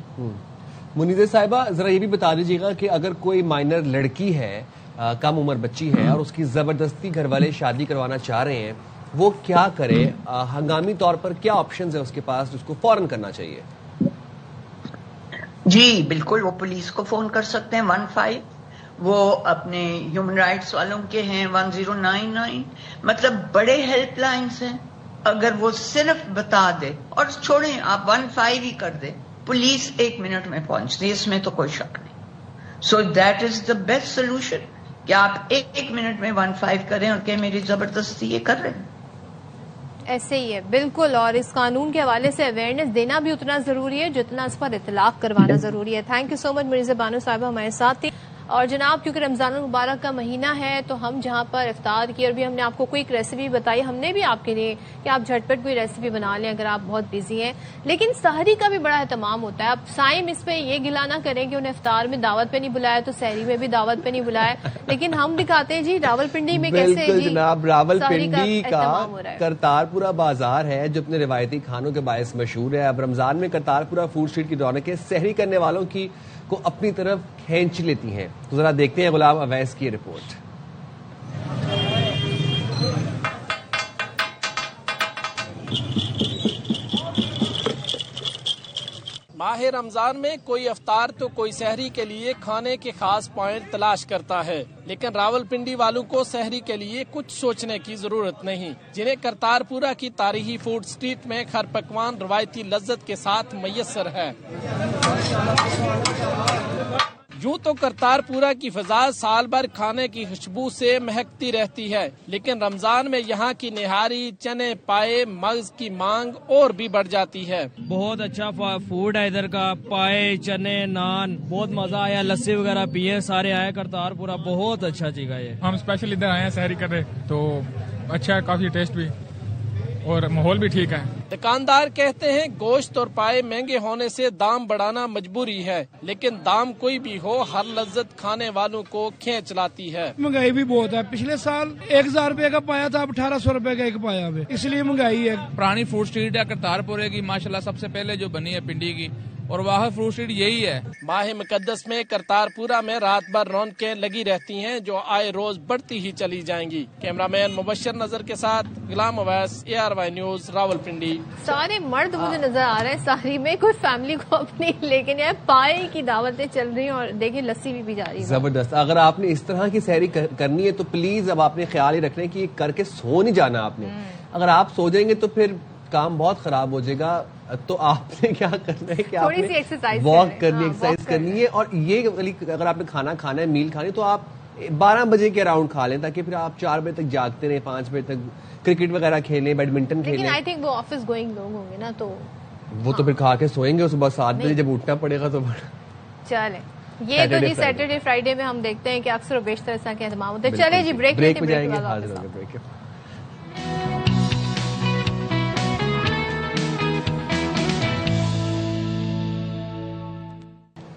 [SPEAKER 2] منیزہ صاحبہ ذرا یہ بھی بتا دیجیے گا کہ اگر کوئی مائنر لڑکی ہے, کم عمر بچی ہے, اور اس کی زبردستی گھر والے شادی کروانا چاہ رہے ہیں, وہ کیا کرے؟ ہنگامی طور پر کیا آپشنز ہیں اس کے پاس جس کو فوراً کرنا چاہیے؟
[SPEAKER 9] جی بالکل, وہ پولیس کو فون کر سکتے ہیں 15, وہ اپنے ہیومن رائٹس والوں کے ہیں 1099, مطلب بڑے ہیلپ لائنز ہیں. اگر وہ صرف بتا دے اور چھوڑیں آپ 15 ہی کر دے, پولیس 1 منٹ میں پہنچتی ہے, اس میں تو کوئی شک نہیں. So that is the best solution کہ آپ 1 منٹ میں 15 کریں اور کہ میری زبردستی یہ کر رہے ہیں.
[SPEAKER 1] ایسے ہی ہے بالکل, اور اس قانون کے حوالے سے اویئرنیس دینا بھی اتنا ضروری ہے جتنا اس پر اطلاق کروانا ضروری ہے. تھینک یو سو مچ مرزا بانو صاحبہ ہمارے ساتھ تھی. اور جناب کیونکہ رمضان المبارک کا مہینہ ہے تو ہم جہاں پر افطار کی اور بھی ہم نے آپ کو کوئی ریسیپی بتائی, ہم نے بھی آپ کے لیے کہ آپ جھٹپٹ کوئی ریسیپی بنا لیں اگر آپ بہت بزی ہیں, لیکن سحری کا بھی بڑا اہتمام ہوتا ہے. اب سائم اس پہ یہ گلا نہ کریں کہ انہیں افطار میں دعوت پہ نہیں بلایا تو سحری میں بھی دعوت پہ نہیں بلایا, لیکن ہم دکھاتے ہیں جی راولپنڈی میں کیسے
[SPEAKER 2] بالکل جناب, راولپنڈی کا کرتارپورہ بازار ہے جو اپنے روایتی کھانوں کے باعث مشہور ہے. اب رمضان میں کرتارپورہ فوڈ اسٹریٹ کی رونقیں سحری کرنے والوں کی کو اپنی طرف کھینچ لیتی ہیں. تو ذرا دیکھتے ہیں غلام اویس کی رپورٹ.
[SPEAKER 10] ماہ رمضان میں کوئی افطار تو کوئی سحری کے لیے کھانے کے خاص پوائنٹ تلاش کرتا ہے, لیکن راولپنڈی والوں کو سحری کے لیے کچھ سوچنے کی ضرورت نہیں, جنہیں کرتارپورہ کی تاریخی فوڈ اسٹریٹ میں خیر پکوان روایتی لذت کے ساتھ میسر ہے. یوں تو کرتارپورہ کی فضا سال بھر کھانے کی خوشبو سے مہکتی رہتی ہے, لیکن رمضان میں یہاں کی نہاری, چنے, پائے, مغز کی مانگ اور بھی بڑھ جاتی ہے.
[SPEAKER 11] بہت اچھا فوڈ ہے ادھر کا, پائے, چنے, نان, بہت مزہ آیا, لسی وغیرہ پیے, سارے آئے کرتارپورہ, بہت اچھا جگہ ہے.
[SPEAKER 12] ہم اسپیشل ادھر آئے ہیں سحری کر رہے, تو اچھا ہے, کافی ٹیسٹ بھی اور ماحول بھی ٹھیک ہے.
[SPEAKER 10] دکاندار کہتے ہیں گوشت اور پائے مہنگے ہونے سے دام بڑھانا مجبوری ہے, لیکن دام کوئی بھی ہو ہر لذت کھانے والوں کو کھینچ لاتی ہے.
[SPEAKER 13] مہنگائی بھی بہت ہے, پچھلے سال 1000 روپے کا پایا تھا, اب 1800 روپے کا ایک پایا ہے, اس لیے مہنگائی ہے.
[SPEAKER 14] پرانی فوڈ اسٹریٹ ہے کرتارپورے کی, ماشاءاللہ سب سے پہلے جو بنی ہے پنڈی کی, اور واحد فروٹ اسٹریٹ یہی ہے.
[SPEAKER 10] ماہ مقدس میں کرتارپورہ میں رات بھر رونقیں لگی رہتی ہیں جو آئے روز بڑھتی ہی چلی جائیں گی. کیمرہ مین مبشر نظر کے ساتھ غلام اویس, ARY نیوز, راولپنڈی.
[SPEAKER 1] سارے مرد مجھے نظر آ رہے ہیں سحری میں, کوئی فیملی کو اپنی لیکن یہ پائے کی دعوتیں چل رہی ہیں اور دیکھیں لسی بھی جا رہی ہے.
[SPEAKER 2] زبردست. اگر آپ نے اس طرح کی سحری کرنی ہے تو پلیز اب آپ نے خیال ہی رکھنا ہے کہ یہ کر کے سو نہیں جانا آپ نے. اگر آپ سو جائیں گے تو پھر کام بہت خراب ہو جائے گا. تو آپ نے کیا کرنا ہے کہ آپ نے واک کرنی, ایکسرسائز کرنی ہے, اور یہ اگر آپ نے کھانا کھانا ہے, میل کھانی, تو آپ 12 بجے کے اراؤنڈ کھا لیں تاکہ پھر آپ 4 بجے تک جاگتے رہیں, 5 بجے تک کرکٹ وغیرہ کھیلیں, بیڈمنٹن کھیلیں.
[SPEAKER 1] لیکن آئی تھنک وہ آفس گوئنگ لوگ ہوں گے نا, تو
[SPEAKER 2] وہ تو پھر کھا کے سوئیں گے, صبح 7 بجے جب اٹھنا پڑے گا تو
[SPEAKER 1] چلیں. یہ تو جی سیٹرڈے فرائیڈے میں ہم دیکھتے ہیں کہ اکثر و بیشتر اس طرح کے اہتمام ہوتے ہیں. چلے جی بریک
[SPEAKER 2] میں جائیں گے, حاضر ہوں گے break.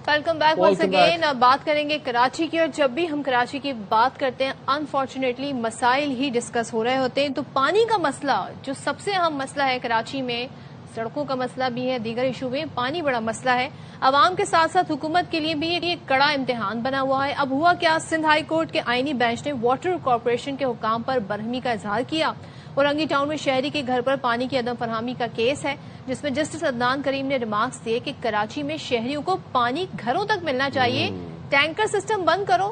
[SPEAKER 1] Welcome back once again. بات کریں گے کراچی کی, اور جب بھی ہم کراچی کی بات کرتے ہیں انفارچونیٹلی مسائل ہی ڈسکس ہو رہے ہوتے ہیں. تو پانی کا مسئلہ جو سب سے اہم مسئلہ ہے کراچی میں, سڑکوں کا مسئلہ بھی ہے, دیگر ایشو میں پانی بڑا مسئلہ ہے. عوام کے ساتھ ساتھ حکومت کے لیے بھی یہ کڑا امتحان بنا ہوا ہے. اب ہوا کیا, سندھ ہائی کورٹ کے آئینی بینچ نے واٹر کارپوریشن کے حکام پر برہمی کا اظہار کیا. اورنگی ٹاؤن میں شہری کے گھر پر پانی کی عدم فراہمی کا کیس ہے, جس میں جسٹس عدنان کریم نے ریمارکس دیے کہ کراچی میں شہریوں کو پانی گھروں تک ملنا چاہیے, ٹینکر سسٹم بند کرو,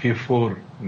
[SPEAKER 15] K4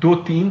[SPEAKER 15] 2-3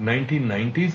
[SPEAKER 15] 1990s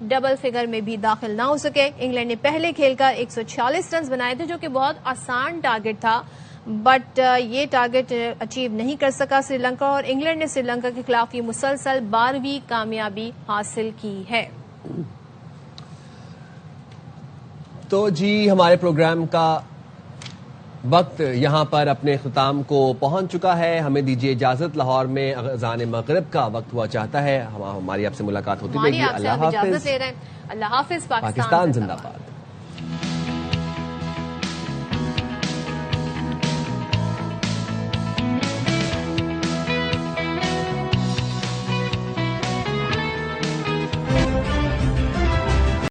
[SPEAKER 1] ڈبل فگر میں بھی داخل نہ ہو سکے. انگلینڈ نے پہلے کھیل کر 146 رنز بنائے تھے جو کہ بہت آسان ٹارگٹ تھا, بٹ یہ ٹارگٹ اچیو نہیں کر سکا سری لنکا, اور انگلینڈ نے سری لنکا کے خلاف یہ مسلسل 12ویں کامیابی حاصل کی ہے.
[SPEAKER 2] تو جی ہمارے پروگرام کا وقت یہاں پر اپنے اختتام کو پہنچ چکا ہے. ہمیں دیجیے اجازت, لاہور میں اذان مغرب کا وقت ہوا چاہتا ہے. ہماری آپ سے ملاقات ہوتی رہے گی. اللہ حافظ.
[SPEAKER 1] اللہ حافظ. پاکستان
[SPEAKER 2] زندہ باد.